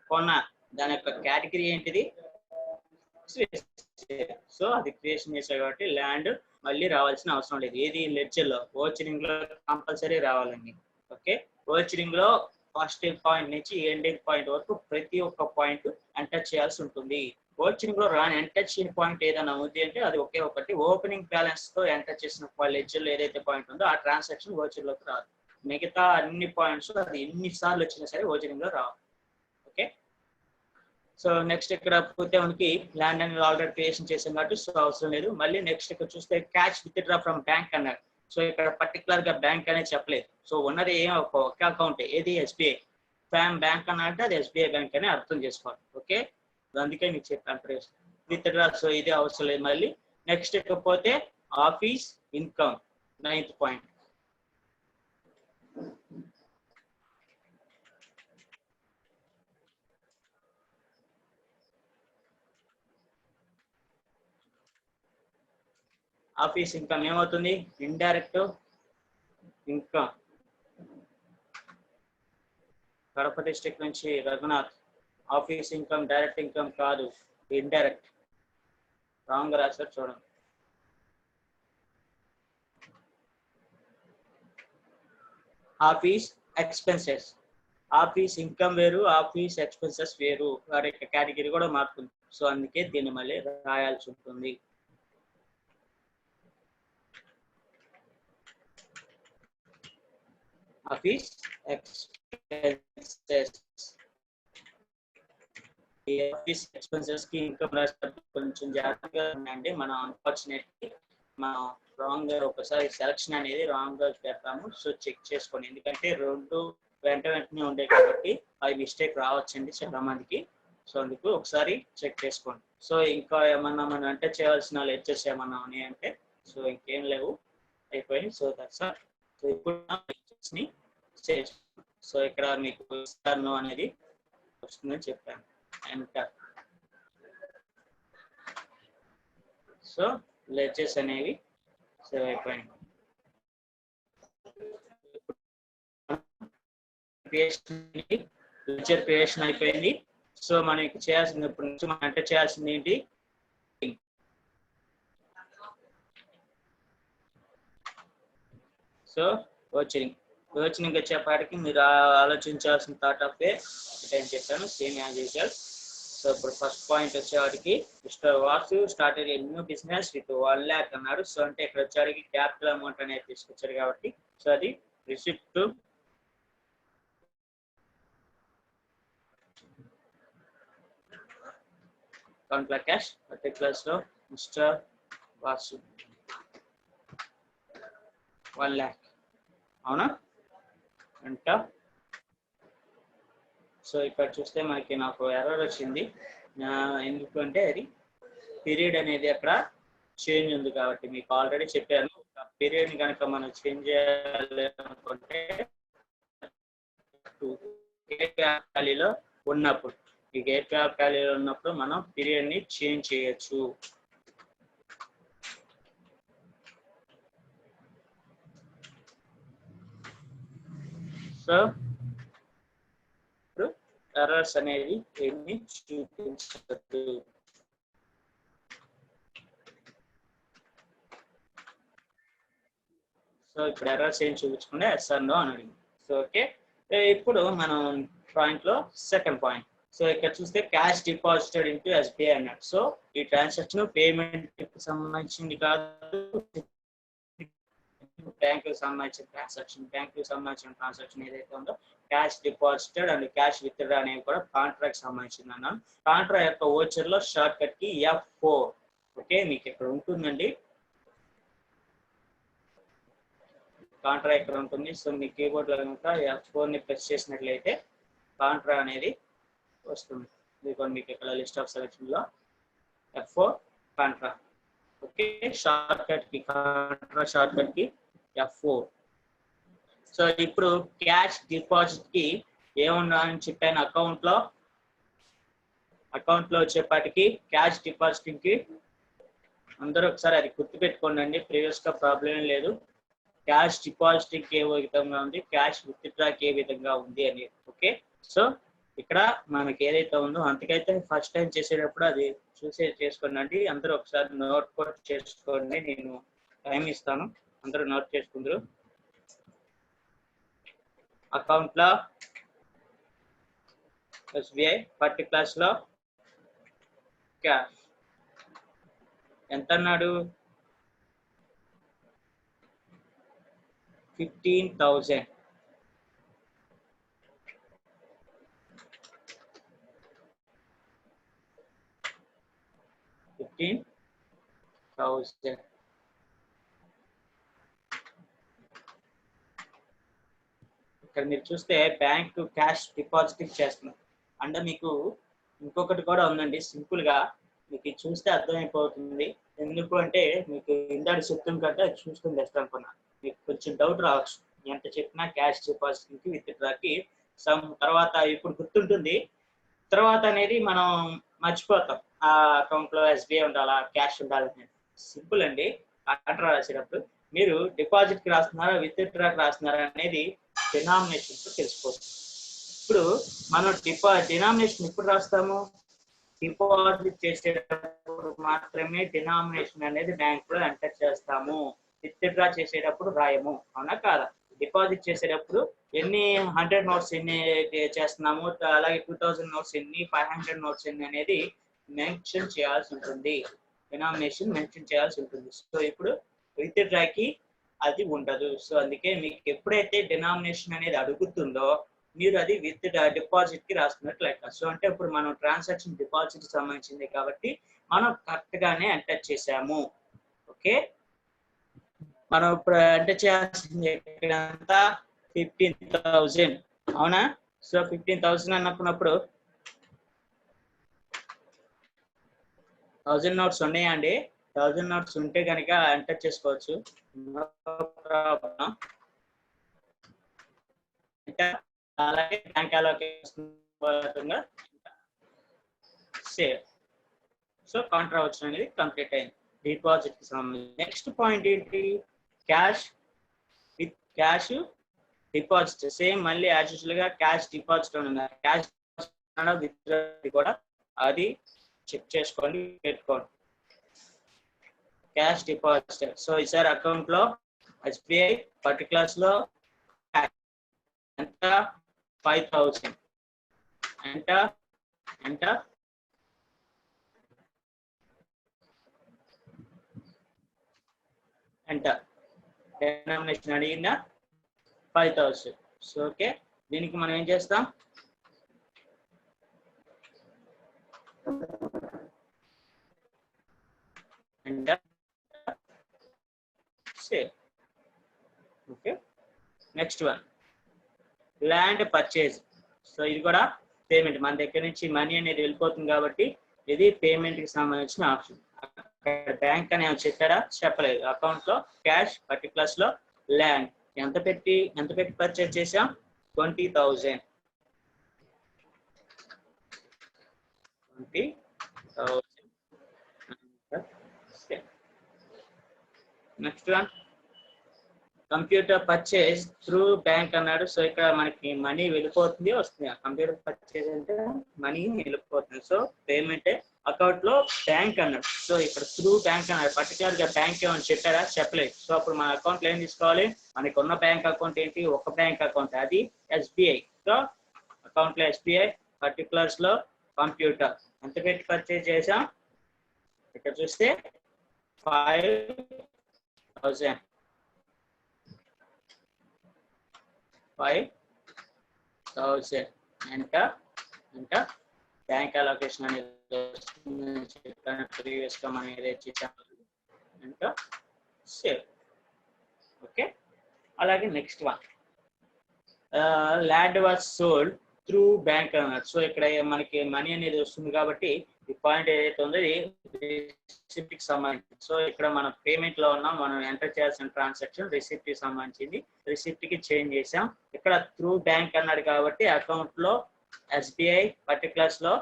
కొన్నా దాని యొక్క కేటగిరీ ఏంటిది? సో అది క్రియేషన్ చేశారు కాబట్టి ల్యాండ్ మళ్ళీ రావాల్సిన అవసరం లేదు. ఏది లెడ్జర్ లో ఓచరింగ్ లో కంపల్సరీ రావాలండి. ఓకే, ఓచరింగ్ లో ఫస్ట్ పాయింట్ నుంచి ఎండింగ్ పాయింట్ వరకు ప్రతి ఒక్క పాయింట్ ఎంటర్ చేయాల్సి ఉంటుంది. ఓచరింగ్ లో రాని ఎంటర్ చేయని పాయింట్ ఏదైనా ఉంది అంటే అది ఒకే ఒకటి. ఓపెనింగ్ బ్యాలెన్స్ తో ఎంటర్ చేసిన లెడ్జర్ లో ఏదైతే పాయింట్ ఉందో ఆ ట్రాన్సాక్షన్ ఓచర్ లోకి రాదు. మిగతా అన్ని పాయింట్స్ అది ఎన్నిసార్లు వచ్చినా సరే ఓచరింగ్ లో రావాలి. ఓకే, సో నెక్స్ట్ ఇక్కడ పోతే మనకి ల్యాండ్ అనేది ఆల్రెడీ క్రియేషన్ చేసాం కాబట్టి సో అవసరం లేదు. మళ్ళీ నెక్స్ట్ ఇక్కడ చూస్తే క్యాష్ విత్డ్రా ఫ్రమ్ బ్యాంక్ అన్నారు. సో ఇక్కడ పర్టికులర్ గా బ్యాంక్ అనేది చెప్పలేదు. సో ఉన్నది ఏం ఒక అకౌంట్, ఏది SBI బ్యాంక్ అన్నట్టు అది SBI బ్యాంక్ అని అర్థం చేసుకోవాలి. ఓకే, అందుకే మీకు చెప్పాను విత్డ్రా. సో ఇది అవసరం లేదు. మళ్ళీ నెక్స్ట్ ఇకపోతే office income 9th point. Office income ఏమవుతుంది? Indirect income. కడప డిస్ట్రిక్ట్ నుంచి Raghunath. Office income direct income కాదు, ఇండైరెక్ట్. రాంగ్ రాశారు చూడండి. Office expenses. ఆఫీస్ ఇన్కమ్ వేరు, ఆఫీస్ ఎక్స్పెన్సెస్ వేరు. వారి కేటగిరీ కూడా మారుతుంది. సో అందుకే దీన్ని మళ్ళీ రాయాల్సి ఉంటుంది. ఆఫీస్ ఎక్స్పెన్సెస్ ఈ ఆఫీస్ ఎక్స్పెన్సెస్ కి ఇన్కమ్ కొంచెం జాగ్రత్తగా ఉండండి. మనం అన్ఫార్చునేట్లీ మనం రాంగ్ గా ఒకసారి సెలక్షన్ అనేది రాంగ్ గా పెడతాము. సో చెక్ చేసుకోండి, ఎందుకంటే రెండు వెంటనే ఉండే కాబట్టి అవి మిస్టేక్ రావచ్చండి చాలా మందికి. సో అందుకు ఒకసారి చెక్ చేసుకోండి. సో ఇంకా ఏమన్నా మనం అంటే చేయాల్సిన లెక్చర్స్ ఏమన్నా ఉన్నాయి అంటే, సో ఇంకేం లేవు, అయిపోయింది. So that's all. సో ఇప్పుడు లెక్చర్స్ ని సో ఇక్కడ మీకు నో అనేది వస్తుందని చెప్పాను. ఎంటర్. సో లెక్చర్స్ అనేవి సేవ్ అయిపోయింది. లెక్చర్ క్రియేషన్ అయిపోయింది. సో మనకి చేయాల్సింది ఇప్పటి నుంచి మనం అంటే చేయాల్సింది ఏంటి, సో వచ్చింగ్ వచ్చేపాటికి మీరు ఆలోచించాల్సిన థాట్ ఆఫ్ ఏం చెప్పాను, సేమ్ యాజ్ యూజువల్. సో ఇప్పుడు ఫస్ట్ పాయింట్ వచ్చేవాడికి mister Vasu started a new business with 1 lakh అన్నాడు. సో అంటే ఇక్కడ వచ్చేవాడికి క్యాపిటల్ అమౌంట్ అనేది తీసుకొచ్చారు కాబట్టి సో అది రిసిప్ట్ అకౌంట్ క్యాష్ పర్టికులర్స్ లో మిస్టర్ వాసు 1 lakh, అవునా అంట. సో ఇక్కడ చూస్తే మనకి నాకు ఎర్రర్ వచ్చింది, ఎందుకంటే అది పీరియడ్ అనేది అక్కడ చేంజ్ ఉంది కాబట్టి. మీకు ఆల్రెడీ చెప్పాను, పీరియడ్ కనుక మనం చేంజ్ చేయాలి అనుకుంటే గేట్ వ్యాలీలో ఉన్నప్పుడు, ఈ గేట్ వ్యాలీలో ఉన్నప్పుడు మనం పీరియడ్ ని చేంజ్ చేయొచ్చు. సో ఎర్రర్స్ అనేది ఏమి చూపించదు. సో ఇప్పుడు ఎర్రర్స్ ఏం చూపించకుండా ఎస్ఆర్ నో అని అడిగింది. సో ఓకే, ఇప్పుడు మనం పాయింట్ లో సెకండ్ పాయింట్. సో ఇక్కడ చూస్తే క్యాష్ డిపాజిటెడ్ ఇంటూ ఎస్బీఐ అన్నాడు. సో ఈ ట్రాన్సాక్షన్ పేమెంట్ కి సంబంధించింది కాదు, బ్యాంకు సంబంధించిన ట్రాన్సాక్షన్. బ్యాంకు సంబంధించిన ట్రాన్సాక్షన్ ఏదైతే ఉందో cash deposited and cash withdraw అనేవి కూడా కాంట్రాక్ట్ సంబంధించింది అన్నాను. కాంట్రాక్ట్ యొక్క ఓచర్ లో షార్ట్ కట్ కి F4. ఓకే, మీకు ఇక్కడ ఉంటుందండి కాంట్రా ఇక్కడ ఉంటుంది. సో మీ కీబోర్డ్ లో కనుక F4 ని ప్రెస్ చేసినట్లయితే కాంట్రా అనేది వస్తుంది. మీకు ఇక్కడ లిస్ట్ ఆఫ్ సెలెక్షన్ లో F4 Contra. Okay, short cut కి కాంట్రా షార్ట్ కట్ కి F4. సో ఇప్పుడు క్యాష్ డిపాజిట్ కి ఏమున్నా అని చెప్పాను, అకౌంట్ లో వచ్చేపాటికి క్యాష్ డిపాజిట్ కి అందరూ ఒకసారి అది గుర్తుపెట్టుకోండి. ప్రీవియస్ గా ప్రాబ్లం లేదు. క్యాష్ డిపాజిట్ కి ఏ విధంగా ఉంది, క్యాష్ విత్డ్రాకి ఏ విధంగా ఉంది అని. ఓకే, సో ఇక్కడ మనకి ఏదైతే ఉందో అంతకైతే ఫస్ట్ టైం చేసేటప్పుడు అది చేసుకోండి. అందరూ ఒకసారి నోట్ కూడా చేసుకోండి, నేను టైం ఇస్తాను, అందరూ నోట్ చేసుకుందరు. అకౌంట్ లో ఎస్బీఐ పర్టికులర్స్ లో క్యాష్ ఎంత అన్నాడు, 15,000. ఇక్కడ మీరు చూస్తే బ్యాంక్ క్యాష్ డిపాజిట్ చేస్తున్నారు. అంటే మీకు ఇంకొకటి కూడా ఉందండి, సింపుల్ గా మీకు చూస్తే అర్థమైపోతుంది. ఎందుకు అంటే మీకు ఇందాక చెప్తాం కంటే చూసుకుని బెస్ట్ అనుకున్నా. మీకు కొంచెం డౌట్ రావచ్చు, ఎంత చెప్పినా క్యాష్ డిపాజిట్ కి విత్డ్రాకి తర్వాత ఇప్పుడు గుర్తుంటుంది, తర్వాత అనేది మనం మర్చిపోతాం. ఆ అకౌంట్ లో ఎస్బీఐ ఉండాలా క్యాష్ ఉండాలని. సింపుల్ అండి, కాంట్రా రాసేటప్పుడు మీరు డిపాజిట్ కి రాస్తున్నారా విత్డ్రాకి రాస్తున్నారా అనేది డినామినేషన్ తో తెలిసిపోతుంది. ఇప్పుడు మనం డినామినేషన్ ఎప్పుడు రాస్తాము, డిపాజిట్ చేసేటప్పుడు మాత్రమే డినామినేషన్ అనేది బ్యాంక్ లో ఎంటర్ చేస్తాము, విత్డ్రా చేసేటప్పుడు రాయము, అవునా కాదా? డిపాజిట్ చేసేటప్పుడు ఎన్ని 100 నోట్స్ ఎన్ని చేస్తున్నాము, అలాగే 2000 నోట్స్ ఎన్ని, 500 నోట్స్ ఎన్ని అనేది మెన్షన్ చేయాల్సి ఉంటుంది, డినామినేషన్ మెన్షన్ చేయాల్సి ఉంటుంది. సో ఇప్పుడు విత్డ్రాకి అది ఉండదు. సో అందుకే మీకు ఎప్పుడైతే డినామినేషన్ అనేది అడుగుతుందో మీరు అది విత్ డిపాజిట్ కి రాస్తున్నట్టు లెక్క. సో అంటే ఇప్పుడు మనం ట్రాన్సాక్షన్ డిపాజిట్ సంబంధించింది కాబట్టి మనం కరెక్ట్ గానే ఎంటర్ చేసాము. ఓకే, మనం ఇప్పుడు ఎంటర్ చేయాల్సింది ఇక్కడంతా 15,000 అవునా. సో 15,000 అన్నప్పుడు 1000 నోట్స్ ఉన్నాయా అండి? 1000 నోట్స్ ఉంటే కనుక ఎంటర్ చేసుకోవచ్చు. అలాగే bank allocation save. So Contra వచ్చిన అనేది కంప్లీట్ అయింది డిపాజిట్ కి సంబంధించి. నెక్స్ట్ పాయింట్ ఏంటి? Cash with cash deposit. Same మళ్ళీ యాజ్ యూజువల్ గా క్యాష్ డిపాజిట్ ఉంది. క్యాష్ విత్ కూడా అది చెక్ చేసుకోండి, పెట్టుకోండి. Cash deposit. సో ఈసారి అకౌంట్ లో ఎస్బీఐ పర్టికులర్స్ లో ఎంత 5,000 ఎంత ఎంత ఎంత డినామినేషన్ అడిగిందా? 5,000. సో ఓకే, దీనికి మనం ఏం చేస్తాం? And save. Okay, next one land purchase. So ఇది కూడా పేమెంట్. మన దగ్గర నుంచి మనీ అనేది వెళ్ళిపోతుంది కాబట్టి ఇది పేమెంట్ కి సంబంధించిన ఆప్షన్. బ్యాంక్ అని చెప్పారా? చెప్పలేదు. అకౌంట్ లో క్యాష్ పర్టికులర్స్ లో ల్యాండ్ ఎంత పెట్టి పర్చేజ్ చేసాం? 20,000. Next one computer purchase through bank అన్నాడు. సో ఇక్కడ మనకి మనీ వెళ్ళిపోతుంది, వస్తుంది. కంప్యూటర్ పర్చేజ్ అంటే మనీ వెళ్ళిపోతుంది. సో పేమెంట్ అకౌంట్ లో బ్యాంక్ అన్నాడు. సో ఇక్కడ త్రూ బ్యాంక్ అన్నాడు. పర్టికులర్ గా బ్యాంక్ ఏమని చెప్పారా? చెప్పలేదు. సో అప్పుడు మన అకౌంట్ లో ఏం తీసుకోవాలి? మనకి ఉన్న బ్యాంక్ అకౌంట్ ఏంటి? ఒక బ్యాంక్ అకౌంట్, అది ఎస్బీఐ. సో అకౌంట్ లో ఎస్బీఐ పర్టికులర్స్ లో కంప్యూటర్ ఎంత పెట్టి పర్చేజ్ చేసాం? ఇక్కడ చూస్తే 5,000. 5,000 ఎంత ఎంత బ్యాంక్ అలొకేషన్ అనేది ప్రీవియస్ గా మనం ఏదైతే చేసామో ఎంత సేవ్. ఓకే, అలాగే next one land was sold through bank అన్నారు. సో ఇక్కడ మనకి మనీ అనేది వస్తుంది కాబట్టి ఈ పాయింట్ ఏదైతే ఉందో ఇది రిసిప్ట్ కి సంబంధించి. సో ఇక్కడ మనం పేమెంట్ లో ఉన్నాం, మనం ఎంటర్ చేయాల్సిన ట్రాన్సాక్షన్ రిసిప్ట్ కి సంబంధించింది. రిసిప్ట్ కి చేంజ్ చేసాం. ఇక్కడ త్రూ బ్యాంక్ అన్నాడు కాబట్టి అకౌంట్ లో ఎస్బీఐ పర్టికులర్స్ లో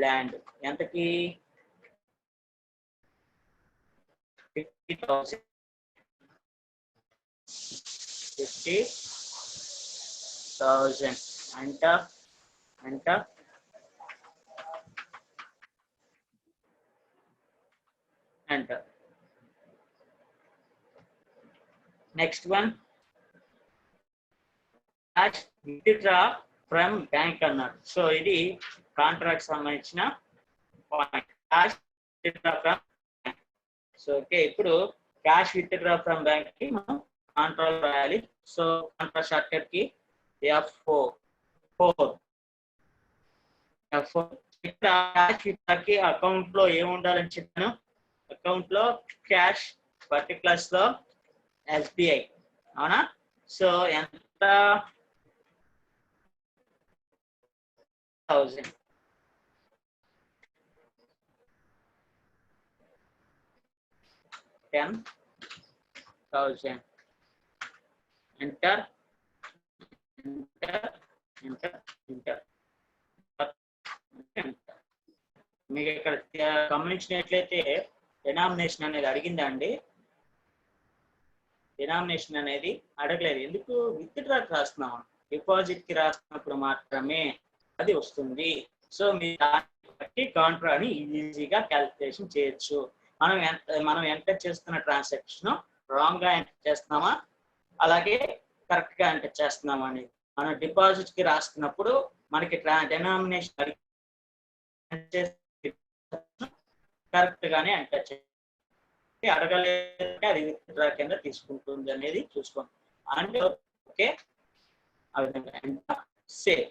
ల్యాండ్ ఎంతకి? 50,000. 50,000 అంట అంట అంట. Next one cash withdraw from bank అన్నారు. సో ఇది కాంట్రాక్ట్ సంబంధించిన point. Cash withdraw from bank. So okay, ఇప్పుడు క్యాష్ విత్డ్రా ఫ్రమ్ బ్యాంక్ కి మనం కాంట్రాక్ట్ రాయాలి. సో కాంట్రాక్ట్ షార్ట్ కట్ కి F4. ఇక్కడ క్యాష్ విత్డ్రాకి అకౌంట్ లో ఏముండాలని చెప్పాను? అకౌంట్ లో క్యాష్ పర్టికులర్స్ లో ఎస్బీఐ, అవునా. సో ఎంత? 1000. Enter enter enter enter. మీకు ఇక్కడ గమనించినట్లయితే డినామినేషన్ అనేది అడిగిందా అండి? డినామినేషన్ అనేది అడగలేదు. ఎందుకు? విత్ డ్రాకి రాస్తున్నాం, డిపాజిట్ కి రాసినప్పుడు మాత్రమే అది వస్తుంది. సో మీరు దాన్ని బట్టి కాంట్రాని ఈజీగా క్యాలిక్యులేషన్ చేయొచ్చు. మనం ఎంటర్ చేస్తున్న ట్రాన్సాక్షన్ రాంగ్ గా ఎంటర్ చేస్తున్నామా, అలాగే కరెక్ట్ గా ఎంటర్ చేస్తున్నామా అనేది మనం డిపాజిట్ కి రాస్తున్నప్పుడు మనకి డినామినేషన్ కరెక్ట్ గానే ఎంటర్ చేయాలి. అడగలేదు అది విత్ డ్రా కింద తీసుకుంటుంది అనేది చూసుకోండి. అండ్ ఓకే, ఆ విధంగా ఎంటర్ సేవ్.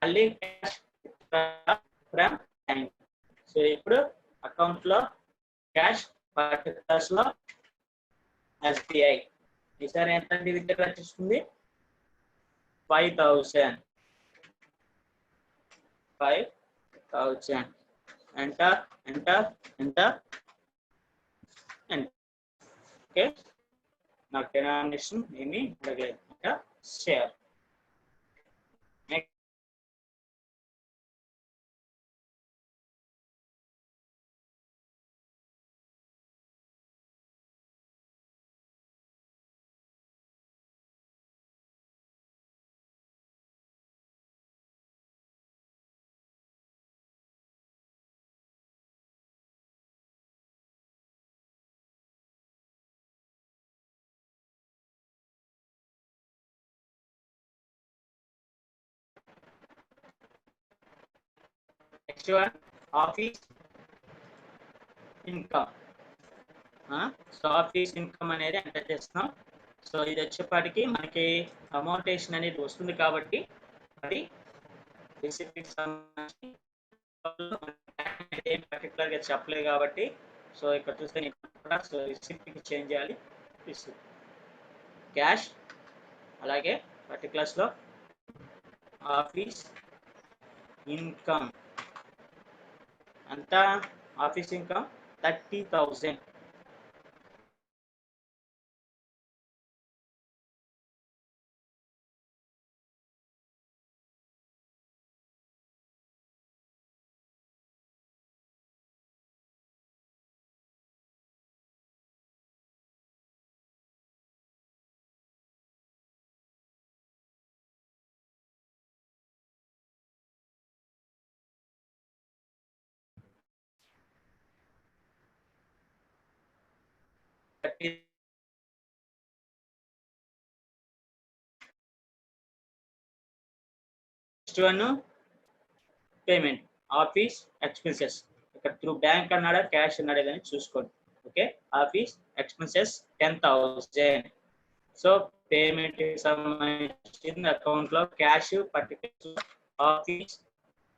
మళ్ళీ క్యాష్ ఫ్రమ్ బ్యాంక్. సో ఇప్పుడు అకౌంట్ లో క్యాష్ పర్టికులర్స్ లో ఎస్బీఐ ఈసారి ఎంత విత్డ్రా చేస్తుంది 5,000 enter enter enter enter. Okay, నాకు డినామినేషన్ ఏమీ అడగలేదు. Enter share. Next one office income. So office income అనేది ఎంటర్ చేస్తున్నాం. సో ఇది వచ్చేప్పటికి మనకి అమౌంటేషన్ అనేది వస్తుంది కాబట్టి అది రిసిప్ట్ సంబంధించి ఏం పర్టికులర్ గా చెప్పలేదు కాబట్టి సో ఇక్కడ చూస్తే సో రిసిప్ట్ కి చేంజ్ చేయాలి. క్యాష్ అలాగే పర్టికులర్స్ లో ఆఫీస్ ఇన్కమ్ అంతా office income 30,000. Next one payment office expenses. ఇక్కడ త్రూ బ్యాంక్ అన్నాడా క్యాష్ అన్నాడా కానీ చూసుకోండి. Okay, office expenses 10,000. So payment సంబంధించిన అకౌంట్ లో క్యాష్ పర్టికులర్ ఆఫీస్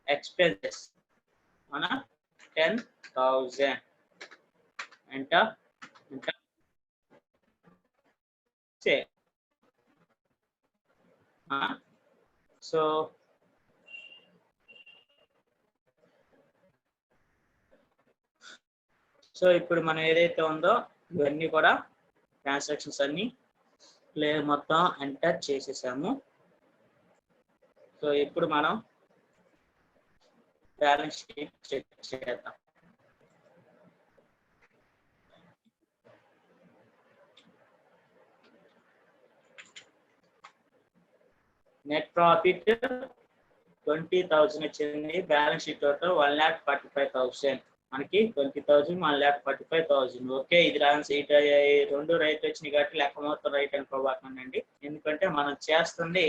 ఎక్స్పెన్సెస్ మన 10,000 ఎంటర్ ఎంటర్ చే. సో సో ఇప్పుడు మనం ఏదైతే ఉందో ఇవన్నీ కూడా ట్రాన్సాక్షన్స్ అన్ని మొత్తం ఎంటర్ చేసేసాము. సో ఇప్పుడు మనం బ్యాలెన్స్ షీట్ చెక్ చేద్దాం. నెట్ ప్రాఫిట్ 20,000 వచ్చింది. Balance sheet total 1,45,000. మనకి 20,000 1,45,000. ఓకే, ఇది రెండు రైట్ వచ్చినాయి కాబట్టి లెక్క మొత్తం రైట్ అనుకోవాలండి. ఎందుకంటే మనం చేస్తుంది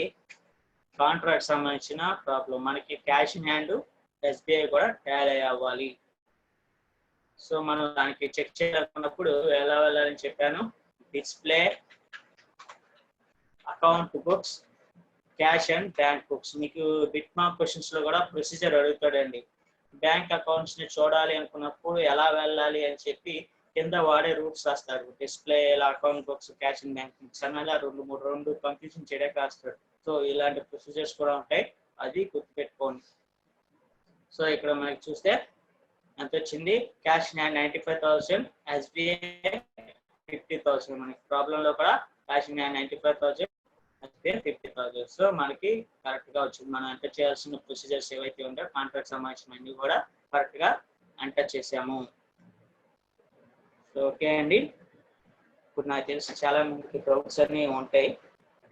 కాంట్రాక్ట్ సంబంధించిన ప్రాబ్లం. మనకి క్యాష్ ఇన్ హ్యాండ్ ఎస్బీఐ కూడా టాలీ అవ్వాలి. సో మనం దానికి చెక్ చేయాలనుకున్నప్పుడు ఎలా వెళ్ళాలని చెప్పాను. Display account books cash and bank books. మీకు బిట్ మార్క్ క్వశ్చన్స్ లో కూడా ప్రొసీజర్ అడుగుతాడండి. బ్యాంక్ అకౌంట్స్ ని చూడాలి అనుకున్నప్పుడు ఎలా వెళ్ళాలి అని చెప్పి కింద వాడే రూట్స్ రాస్తాడు. Display account books cash and bank books అన్నలా 2-3 కన్ఫ్యూజన్ చేయడానికి రాస్తాడు. సో ఇలాంటి ప్రొసీజర్స్ కూడా ఉంటాయి, అది గుర్తుపెట్టుకోండి. సో ఇక్కడ మనకి చూస్తే ఎంత వచ్చింది, క్యాష్ 95,000, ఎస్బీఐ 50,000. మనకి ప్రాబ్లం లో కూడా క్యాష్ 95,000, ఎస్బీఐ 50,000. సో మనకి కరెక్ట్ గా వచ్చింది. మనం ఎంటర్ చేయాల్సిన ప్రొసీజర్స్ ఏవైతే ఉంటాయో కాంట్రాక్ట్ సంబంధించినవన్నీ కూడా కరెక్ట్ గా ఎంటర్ చేసాము. సో ఓకే అండి, ఇప్పుడు నాకు తెలిసి చాలా మందికి డౌట్స్ అన్ని ఉంటాయి.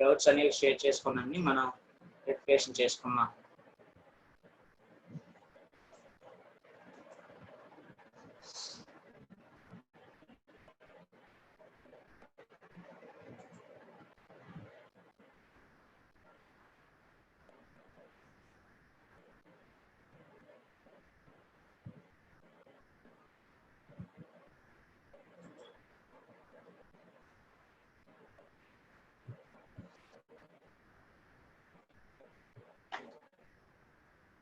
డౌట్స్ అనేవి షేర్ చేసుకున్నాన్ని మనం వెరిఫికేషన్ చేసుకున్నాం.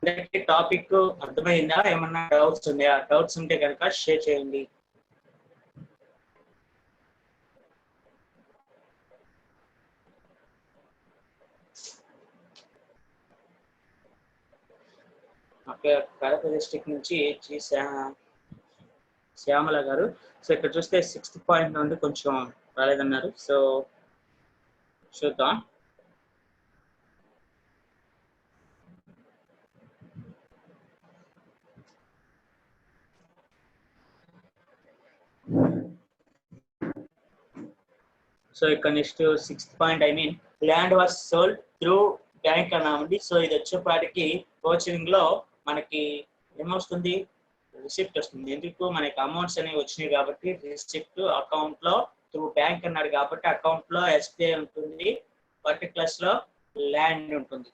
అందరికి టాపిక్ అర్థమైందా? ఏమన్నా డౌట్స్ ఉన్నాయా? డౌట్స్ ఉంటే కనుక షేర్ చేయండి. కడప డిస్ట్రిక్ట్ నుంచి శ్యామల గారు. సో ఇక్కడ చూస్తే 6th పాయింట్ నుండి కొంచెం రాలేదన్నారు. సో చూద్దాం. సో ఇక్కడ next 6th point land was sold through bank అన్నా ఉంది. సో ఇది వచ్చేపాటికి కోచింగ్ లో మనకి ఏమొస్తుంది? రిసిప్ట్ వస్తుంది. ఎందుకు? మనకి అమౌంట్స్ అనేవి వచ్చినాయి కాబట్టి రిసిప్ట్ అకౌంట్ లో త్రూ బ్యాంక్ అన్నాడు కాబట్టి అకౌంట్ లో SBI ఉంటుంది, పర్టికులర్స్ లో ల్యాండ్ ఉంటుంది.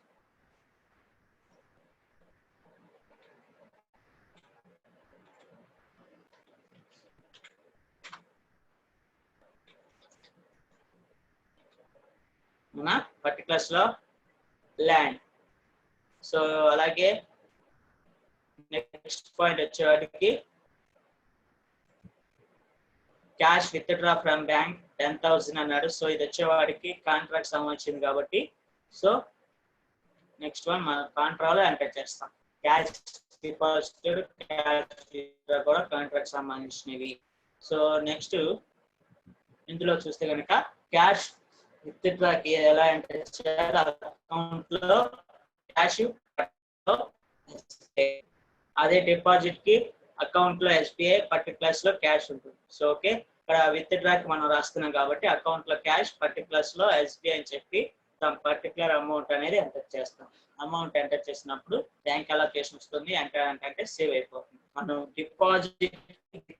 పర్టికులర్స్ లో ల్యాండ్. సో అలాగే నెక్స్ట్ పాయింట్ వచ్చేవాడికి క్యాష్ విత్డ్రా ఫ్రమ్ బ్యాంక్ 10,000 అన్నాడు. సో ఇది వచ్చేవాడికి కాంట్రాక్ట్ సంబంధించింది కాబట్టి సో నెక్స్ట్ వన్ మన కాంట్రాలో ఎంటర్ చేస్తాం. క్యాష్ డిపాజిటెడ్, క్యాష్ విత్డ్రా కూడా కాంట్రాక్ట్ సంబంధించినవి. సో నెక్స్ట్ ఇందులో చూస్తే కనుక క్యాష్ విత్డ్రాకి ఎలా ఎంటర్ చేయాలి? అకౌంట్ లో క్యాష్, అదే డిపాజిట్ కి అకౌంట్ లో SBI, పర్టికులర్స్ లో క్యాష్ ఉంటుంది. సో ఓకే, ఇక్కడ విత్డ్రాకి మనం రాస్తున్నాం కాబట్టి అకౌంట్ లో క్యాష్, పర్టికులర్స్ లో SBI అని చెప్పి పర్టికులర్ అమౌంట్ అనేది ఎంటర్ చేస్తాం. అమౌంట్ ఎంటర్ చేసినప్పుడు బ్యాంక్ అలొకేషన్ వస్తుంది. ఎంటర్ అంటే సేవ్ అయిపోతుంది. మనం డిపాజిట్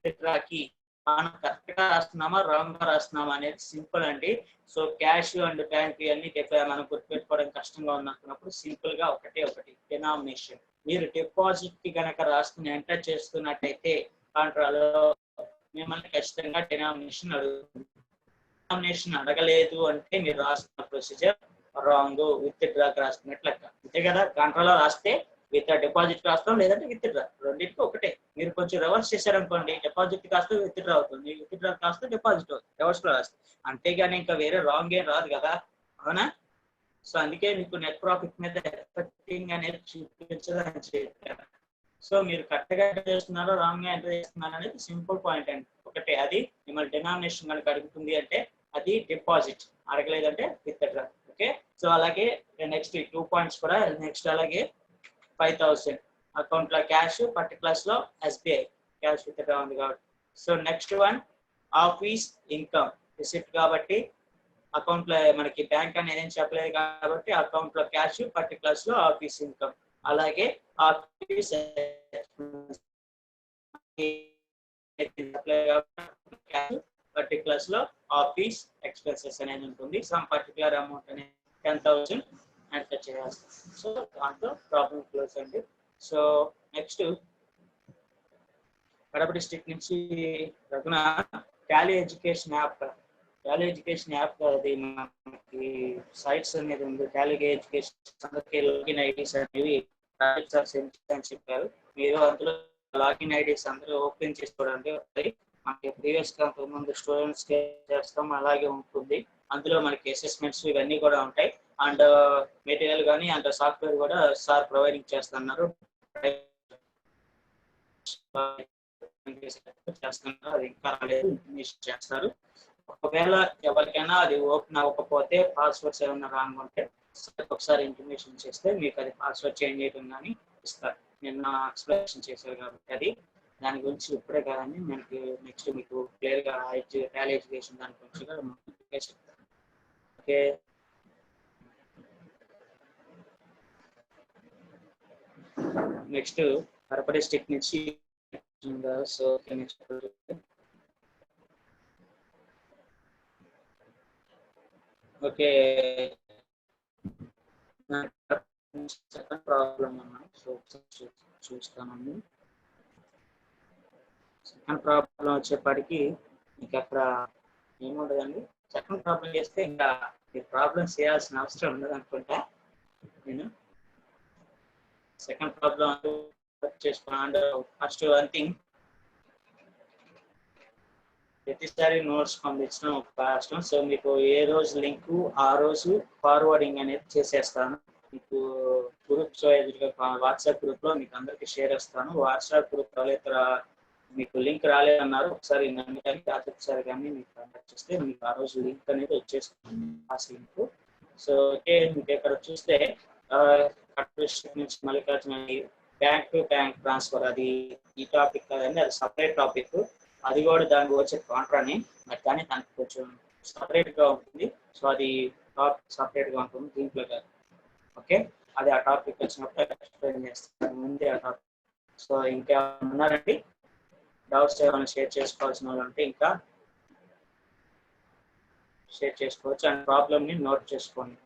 విత్డ్రాకి మనం కరెక్ట్ గా రాస్తున్నామా రాంగ్ గా రాస్తున్నామా అనేది సింపుల్ అండి. సో క్యాష్ అండ్ బ్యాంక్ అన్ని మనం గుర్తుపెట్టుకోవడం కష్టంగా ఉన్నప్పుడు సింపుల్ గా ఒకటి డినామినేషన్. మీరు డిపాజిట్ కి కనుక రాసుకుని ఎంటర్ చేస్తున్నట్టయితే కాంట్రాలో మిమ్మల్ని ఖచ్చితంగా డినామినేషన్ అడుగుతుంది. డినామినేషన్ అడగలేదు అంటే మీరు రాస్తున్న ప్రొసీజర్ రాంగ్, విత్డ్రాకి రాస్తున్నట్లు లెక్క. అంతే కదా? కాంట్రాలో రాస్తే విత్ డిపాజిట్ రాస్తాం, లేదంటే విత్డ్రా, రెండింటికి ఒకటే. మీరు కొంచెం రివర్స్ చేశారనుకోండి, డిపాజిట్ కాస్త విత్డ్రా అవుతుంది, విత్డ్రా కాస్త డిపాజిట్ అవుతుంది, రివర్స్ లో రాస్తే. అంతేగాని ఇంకా వేరే రాంగ్ ఏం రాదు కదా, అవునా? సో అందుకే మీకు నెట్ ప్రాఫిట్ మీద ఎఫెక్టింగ్ అనేది చూపించదని చెప్పారు. సో మీరు కరెక్ట్ గా ఎంటర్ చేస్తున్నారో రాంగ్ గా ఎంటర్ చేస్తున్నారు అనేది సింపుల్ పాయింట్ అండి. ఒకటే, అది మిమ్మల్ని డినామినేషన్ కనుక అడుగుతుంది అంటే అది డిపాజిట్, అడగలేదంటే విత్డ్రా. ఓకే, సో అలాగే నెక్స్ట్ 2 పాయింట్స్ కూడా నెక్స్ట్. అలాగే 5,000 అకౌంట్ లో క్యాష్, పర్టికులర్స్ లో SBI క్యాష్ విత్డ్రా ఉంది కాబట్టి. So next one office income receipt కాబట్టి అకౌంట్ లో మనకి బ్యాంక్ అనేది ఏం చెప్పలేదు కాబట్టి అకౌంట్ లో క్యాష్, పర్టికులర్స్ లో ఆఫీస్ ఇన్కమ్. అలాగే ఆఫీస్ పర్టికులర్స్ లో ఆఫీస్ ఎక్స్పెన్సెస్ అనేది ఉంటుంది. సమ్ పర్టికులర్ అమౌంట్ అనేది 10,000 ఎంటర్ చేయాలి. సో దాంట్లో ప్రాబ్లం క్లోజ్ అండి. సో నెక్స్ట్ కడప డిస్ట్రిక్ట్ నుంచి రఘున టాలీ ఎడ్యుకేషన్ యాప్ అది మనకి సైట్స్ అనేది ఉంది. టాలీ ఎడ్యుకేషన్ లాగిన్ ఐడీస్ అనేవి అని చెప్పారు. మీరు అందులో లాగిన్ ఐడీస్ అందరూ ఓపెన్ చేసుకోవడానికి మనకి ప్రీవియస్ గా ముందు స్టూడెంట్స్ చేస్తాం అలాగే ఉంటుంది. అందులో మనకి అసెస్మెంట్స్ ఇవన్నీ కూడా ఉంటాయి. అండ్ మెటీరియల్ కానీ అండ్ సాఫ్ట్వేర్ కూడా సార్ ప్రొవైడింగ్ చేస్తున్నారు. అది ఇంకా రాలేదు, ఇన్ఫర్మేషన్ చేస్తారు. ఒకవేళ ఎవరికైనా అది ఓపెన్ అవ్వకపోతే, పాస్వర్డ్స్ ఏమైనా రాంగ్ ఉంటే ఒకసారి ఇన్ఫర్మేషన్ చేస్తే మీకు అది పాస్వర్డ్ చేంజ్ చేయడం కానీ ఇస్తారు. నిన్న ఎక్స్ప్లెనేషన్ చేశారు కాబట్టి అది దాని గురించి ఇప్పుడే కాదని మనకి నెక్స్ట్ మీకు క్లియర్ గా టాలీ ఎడ్యుకేషన్ దాని గురించి చెప్తారు. ఓకే, నెక్స్ట్ కడప డిస్ట్రిక్ట్ నుంచి సో నెక్స్ట్ ఓకే ప్రాబ్లం అన్నా. సో చూస్తానండి. సెకండ్ ప్రాబ్లం వచ్చేప్పటికి మీకు అక్కడ ఏముండదండి. సెకండ్ ప్రాబ్లం చేస్తే ఇంకా ఈ ప్రాబ్లమ్స్ చేయాల్సిన అవసరం ఉండదు అనుకుంటా నేను. సెకండ్ ప్రాబ్లం చేసుకోండి. ఫస్ట్ వన్ థింగ్, ప్రతిసారి నోట్స్ పంపించడం ఒక కష్టం. సో మీకు ఏ రోజు లింక్ ఆ రోజు ఫార్వర్డింగ్ అనేది చేసేస్తాను. మీకు గ్రూప్స్ ఎదురుగా వాట్సాప్ గ్రూప్లో మీకు అందరికీ షేర్ చేస్తాను. వాట్సాప్ గ్రూప్ మీకు లింక్ రాలేదన్నారు, ఒకసారి నన్ను కానీ ఒకసారి కానీ మీకు కాంటాక్ట్ చేస్తే మీకు ఆ రోజు లింక్ అనేది వచ్చేస్తుంది, ఆ లింక్. సో ఓకే, మీకు ఇక్కడ చూస్తే నుంచి Mallikarjuna bank to bank transfer, అది ఈ టాపిక్ కదండి, అది సపరేట్ టాపిక్. అది కూడా దానికి వచ్చే కాంట్రాని, కానీ దానికి కొంచెం సపరేట్గా ఉంటుంది. సో అది టాపిక్ సపరేట్గా ఉంటుంది, దీంట్లో కాదు. ఓకే, అది ఆ టాపిక్ వచ్చినప్పుడు ఎక్స్ప్లెయిన్ చేస్తాను ముందే ఆ టాపిక్. సో ఇంకా ఉన్నారండి డౌట్స్ ఏమైనా షేర్ చేసుకోవాల్సిన వాళ్ళు ఉంటే ఇంకా షేర్ చేసుకోవచ్చు. అండ్ ప్రాబ్లమ్ని నోట్ చేసుకోండి.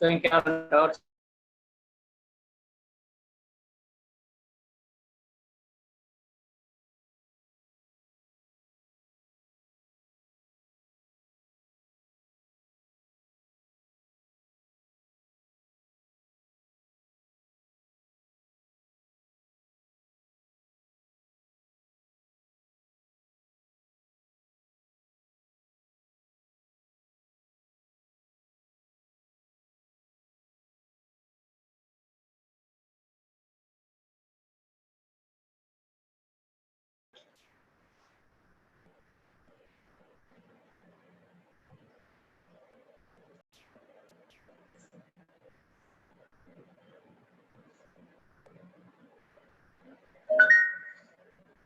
సో ఇంకా డౌట్స్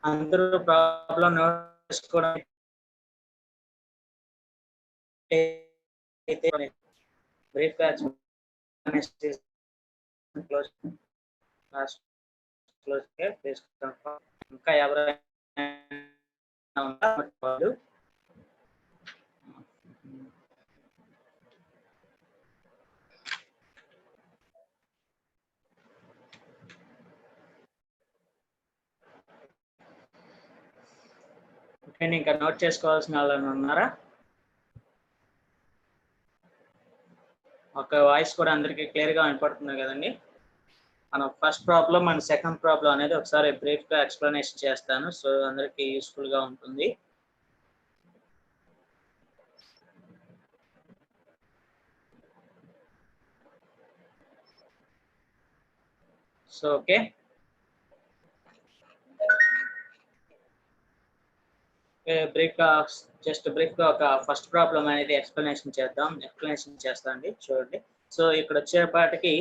అందరూ ప్రాబ్లం నోట్ చేసుకోవడానికి బ్రీఫ్ ఇంకా ఎవరైనా వాళ్ళు ఇంకా నోట్ చేసుకోవాల్సిన వాళ్ళని ఉన్నారా? ఒక వాయిస్ కూడా అందరికీ క్లియర్గా వినపడుతుంది కదండి. మనం first problem and second problem అనేది ఒకసారి బ్రీఫ్గా ఎక్స్ప్లెనేషన్ చేస్తాను, సో అందరికీ యూస్ఫుల్గా ఉంటుంది. సో ఓకే, బ్రీఫ్గా ఒక ఫస్ట్ ప్రాబ్లం అనేది ఎక్స్ప్లెనేషన్ చేస్తానండి. చూడండి, సో ఇక్కడ వచ్చేపాటికి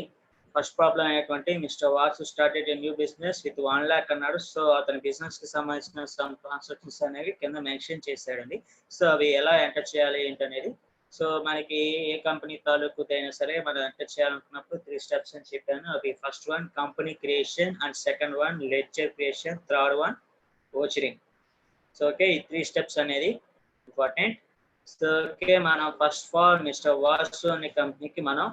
ఫస్ట్ ప్రాబ్లం అనేటువంటి mister Vasu started a new business with 1 lakh అన్నాడు. సో అతని బిజినెస్ కి సంబంధించిన సమ్ ట్రాన్సాక్షన్స్ అనేవి కింద మెన్షన్ చేశాడండి. సో అవి ఎలా ఎంటర్ చేయాలి ఏంటనేది, సో మనకి ఏ కంపెనీ తాలూకుదైనా సరే మనం ఎంటర్ చేయాలనుకున్నప్పుడు 3 steps అని చెప్పాను. అవి first one company creation, and second one ledger creation, third one vouchering. So okay, ఈ 3 steps అనేది ఇంపార్టెంట్. సో ఓకే, మనం first of all mister Vasu అనే కంపెనీకి మనం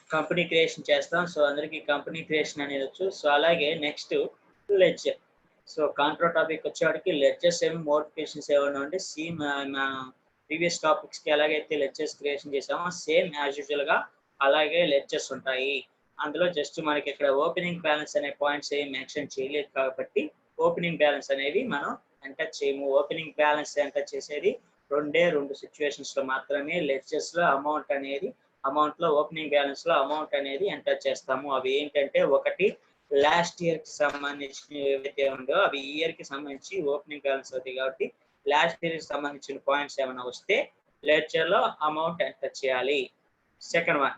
కంపెనీ క్రియేషన్ చేస్తాం. సో అందరికి కంపెనీ క్రియేషన్ అనేది వచ్చు. సో అలాగే next ledger. So contra topic వచ్చేవాడికి లెడ్జర్స్ ఏమి మోడిఫికేషన్స్ ఏమైనా ఉంటే సేమ్ ప్రీవియస్ టాపిక్స్ కి ఎలాగైతే లెడ్జర్స్ క్రియేషన్ చేసామో సేమ్ యాజ్ యూజువల్ గా అలాగే లెడ్జర్స్ ఉంటాయి. అందులో జస్ట్ మనకి ఇక్కడ ఓపెనింగ్ బ్యాలెన్స్ అనే పాయింట్స్ ఏం మెన్షన్ చేయలేదు కాబట్టి ఓపెనింగ్ బ్యాలెన్స్ అనేవి మనం ఎంటర్ చేయము. ఓపెనింగ్ బ్యాలెన్స్ ఎంటర్ చేసేది రెండు సిచ్యువేషన్స్ లో మాత్రమే లెడ్జర్స్ లో అమౌంట్ లో ఓపెనింగ్ బ్యాలెన్స్ లో అమౌంట్ అనేది ఎంటర్ చేస్తాము. అవి ఏంటంటే, ఒకటి లాస్ట్ ఇయర్ కి సంబంధించిన ఏవైతే ఉందో అవి ఈ ఇయర్ కి సంబంధించి ఓపెనింగ్ బ్యాలెన్స్ అవుతాయి కాబట్టి లాస్ట్ ఇయర్ కి సంబంధించిన పాయింట్స్ ఏమైనా వస్తే లెడ్జర్ లో అమౌంట్ ఎంటర్ చేయాలి. సెకండ్ వన్,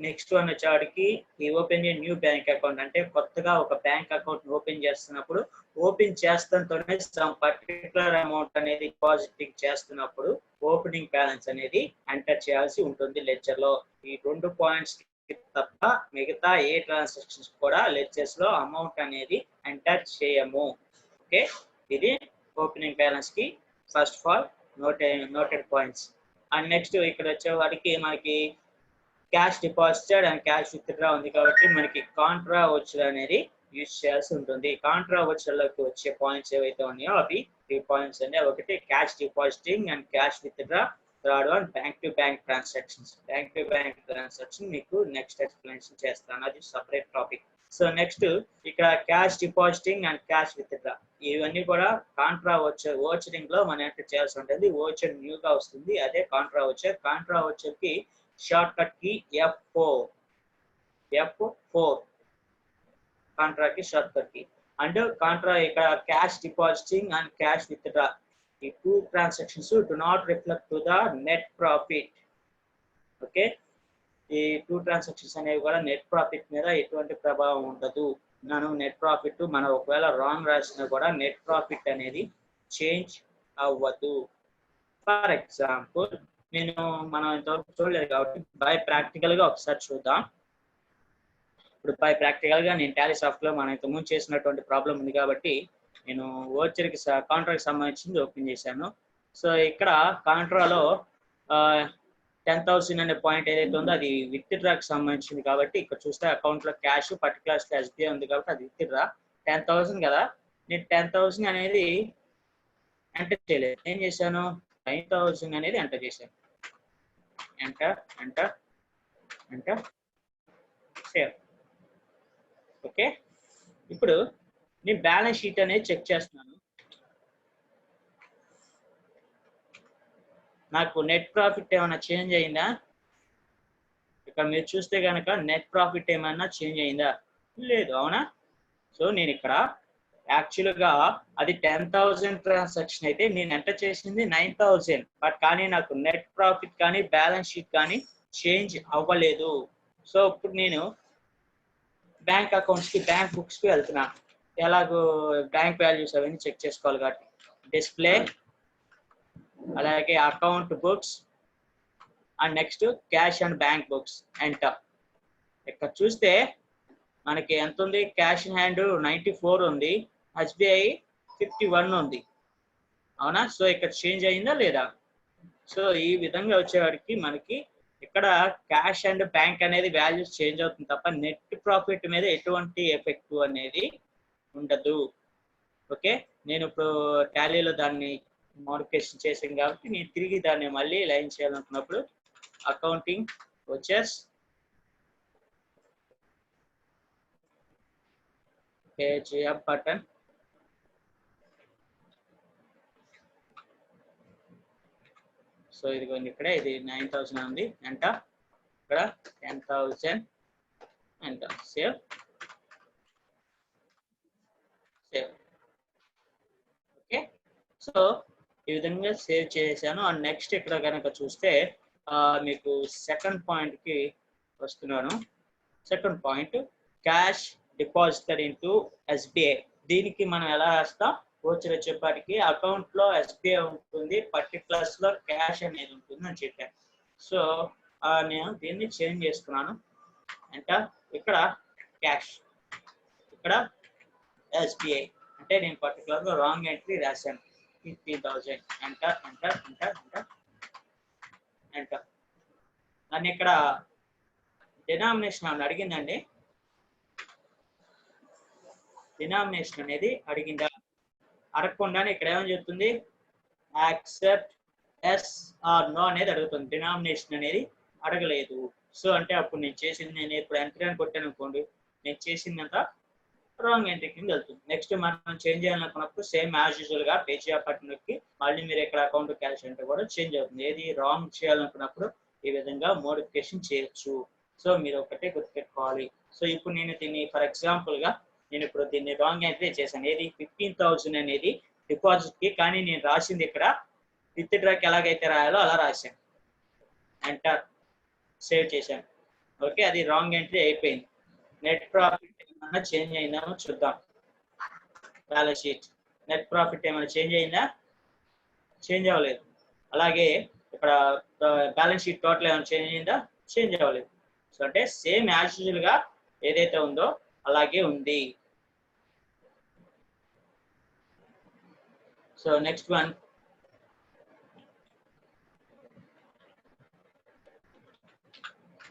నెక్స్ట్ వన్ వచ్చేవాడికి ఈ ఓపెన్ న్యూ బ్యాంక్ అకౌంట్, అంటే కొత్తగా ఒక బ్యాంక్ అకౌంట్ ఓపెన్ చేస్తున్నప్పుడు ఓపెన్ చేస్తుంటేనే సమ్ పర్టికులర్ అమౌంట్ అనేది డిపాజిట్ చేస్తున్నప్పుడు ఓపెనింగ్ బ్యాలెన్స్ అనేది ఎంటర్ చేయాల్సి ఉంటుంది లెడ్జర్ లో. ఈ 2 పాయింట్స్ తప్ప మిగతా ఏ ట్రాన్సాక్షన్స్ కూడా లెడ్జర్స్ లో అమౌంట్ అనేది ఎంటర్ చేయము. ఓకే, ఇది ఓపెనింగ్ బ్యాలెన్స్ కి first of all noted points. And next ఇక్కడ వచ్చేవాడికి మనకి cash deposited and cash withdraw ఉంది కాబట్టి మనకి కాంట్రా వోచర్ అనేది యూజ్ చేయాల్సి ఉంటుంది. కాంట్రా వోచర్ లోకి వచ్చే పాయింట్స్ ఏవైతే ఉన్నాయో అవి 3 పాయింట్స్ అండి. ఒకటి cash depositing and cash withdraw. Third one bank to bank transactions. Bank to bank transaction మీకు నెక్స్ట్ ఎక్స్ప్లెనేషన్ చేస్తాను, అది సపరేట్ టాపిక్. సో నెక్స్ట్ ఇక్కడ cash depositing and cash withdraw ఇవన్నీ కూడా కాంట్రా వోచరింగ్ లో మనం ఎంటర్ చేయాల్సి ఉంటుంది. వోచర్ న్యూగా వస్తుంది, అదే కాంట్రా వోచర్. కాంట్రా వోచర్ కి షార్ట్ కట్ కి F4 కాంట్రా కి షార్ట్ కట్ కి. అండ్ కాంట్రా ఇక్కడ cash depositing and cash withdraw ఈ 2 transactions do not reflect to the net profit. Okay, ఈ 2 ట్రాన్సాక్షన్స్ అనేవి కూడా నెట్ ప్రాఫిట్ మీద ఎటువంటి ప్రభావం ఉండదు. నెట్ ప్రాఫిట్ మనం ఒకవేళ రాంగ్ రాసినా కూడా నెట్ ప్రాఫిట్ అనేది చేంజ్ అవ్వదు. ఫర్ ఎగ్జాంపుల్ మనం ఇంతవరకు చూడలేదు కాబట్టి బై ప్రాక్టికల్ గా ఒకసారి చూద్దాం. ఇప్పుడు బై ప్రాక్టికల్ గా నేను టాలీ సాఫ్ట్ లో మనం ఇంతకుముందు చేసినటువంటి ప్రాబ్లం ఉంది కాబట్టి నేను వోచర్ కి కాంట్రాక్ట్ సంబంధించింది ఓపెన్ చేశాను. సో ఇక్కడ కాంట్రాలో 10,000 అనే పాయింట్ ఏదైతే ఉందో అది విత్డ్రాకి సంబంధించింది కాబట్టి ఇక్కడ చూస్తే అకౌంట్ లో క్యాష్ పర్టికులర్ SBI ఉంది కాబట్టి అది విత్డ్రా 10,000 కదా. నేను 10,000 అనేది ఎంటర్ చేయలేదు, ఏం చేశాను 9,000 అనేది ఎంటర్ చేశాను. Enter save. ఓకే, ఇప్పుడు నేను బ్యాలెన్స్ షీట్ అనేది చెక్ చేస్తున్నాను. నాకు నెట్ ప్రాఫిట్ ఏమైనా చేంజ్ అయిందా? ఇక్కడ మీరు చూస్తే కనుక నెట్ ప్రాఫిట్ ఏమైనా చేంజ్ అయిందా? లేదు, అవునా? సో నేను ఇక్కడ యాక్చువల్గా అది 10,000 ట్రాన్సాక్షన్ అయితే నేను ఎంటర్ చేసింది 9,000, బట్ కానీ నాకు నెట్ ప్రాఫిట్ కానీ బ్యాలెన్స్ షీట్ కానీ చేంజ్ అవ్వలేదు. సో ఇప్పుడు నేను బ్యాంక్ అకౌంట్స్ కి బ్యాంక్ బుక్స్ కి వెళ్తున్నాను. ఎలాగో బ్యాంక్ వాల్యూస్ అవన్నీ చెక్ చేసుకోవాలి కాబట్టి డిస్ప్లే, అలాగే account books and next cash and bank books enter. ఇక్కడ చూస్తే మనకి ఎంత ఉంది, క్యాష్ ఇన్ హ్యాండ్ 94 ఉంది, SBI 51 ఉంది, అవునా? సో ఇక్కడ చేంజ్ అయిందా లేదా? సో ఈ విధంగా వచ్చేవాడికి మనకి ఇక్కడ క్యాష్ అండ్ బ్యాంక్ అనేది వాల్యూస్ చేంజ్ అవుతుంది తప్ప నెట్ ప్రాఫిట్ మీద ఎటువంటి ఎఫెక్ట్ అనేది ఉండదు. ఓకే, నేను ఇప్పుడు టాలీలో దాన్ని మోడిఫికేషన్ చేసాను కాబట్టి నేను తిరిగి దాన్ని మళ్ళీ లైన్ చేయాలనుకున్నప్పుడు అకౌంటింగ్ వచ్చేస్ పేజ్ అప్ బటన్, సో ఇదిగోండి ఇక్కడ ఇది 9,000 ఉంది, ఎంటర్. ఇక్కడ 10,000 ఎంటర్, సేవ్. ఓకే, సో ఈ విధంగా సేవ్ చేశాను. అండ్ నెక్స్ట్ ఇక్కడ కనుక చూస్తే మీకు సెకండ్ పాయింట్ కి వస్తున్నాను. Second point cash deposited into SBI. దీనికి మనం ఎలా వేస్తాం, వోచర్ వచ్చేపాటికి అకౌంట్ లో SBI ఉంటుంది, పర్టికులర్స్ లో క్యాష్ అనేది ఉంటుంది అని చెప్పాను. సో నేను దీన్ని చేంజ్ చేసుకున్నాను. ఎంటర్. ఇక్కడ క్యాష్, ఇక్కడ SBI, అంటే నేను పర్టికులర్ గా రాంగ్ ఎంట్రీ రాశాను 50,000. Enter enter enter enter enter. దాన్ని ఇక్కడ డినామినేషన్ అని అడిగిందండి, డినామినేషన్ అనేది అడిగిందా? అడగకుండానే ఇక్కడ ఏమని చెప్తుంది, యాక్సెప్ట్ ఎస్ ఆర్ నో అనేది అడుగుతుంది, డినామినేషన్ అనేది అడగలేదు. సో అంటే అప్పుడు నేను చేసింది, నేను ఇప్పుడు ఎంటర్ అని కొట్టాను అనుకోండి, నేను చేసిందంతా రాంగ్ ఎంట్రీ కింద వెళ్తుంది. నెక్స్ట్ మనం చేంజ్ చేయాలనుకున్నప్పుడు సేమ్ యాజ్ యూజువల్ గా పేజీ బటన్కి మళ్ళీ మీరు ఇక్కడ అకౌంట్ క్యాష్ అంటే కూడా చేంజ్ అవుతుంది. ఏది రాంగ్ చేయాలనుకున్నప్పుడు ఈ విధంగా మోడిఫికేషన్ చేయొచ్చు. సో మీరు ఒకటే గుర్తుపెట్టుకోవాలి. సో ఇప్పుడు నేను దీన్ని ఫర్ ఎగ్జాంపుల్ గా నేను ఇప్పుడు దీన్ని రాంగ్ ఎంట్రీ చేశాను. ఏది 15,000 అనేది డిపాజిట్ కి, కానీ నేను రాసింది ఇక్కడ విత్ డ్రాకి ఎలాగైతే రాయాలో అలా రాశాను. ఎంటర్ సేవ్ చేశాను. ఓకే, అది రాంగ్ ఎంట్రీ అయిపోయింది. నెట్ ప్రాఫిట్ ఏమైనా చేంజ్ అయిందేమో చూద్దాం. బ్యాలెన్స్ షీట్ నెట్ ప్రాఫిట్ ఏమైనా చేంజ్ అయిందా? చేంజ్ అవ్వలేదు. అలాగే ఇక్కడ బ్యాలెన్స్ షీట్ టోటల్ ఏమైనా చేంజ్ అయిందా? చేంజ్ అవ్వలేదు. సో అంటే సేమ్ యాజ్ యూజువల్ గా ఏదైతే ఉందో అలాగే ఉంది. సో నెక్స్ట్ వన్,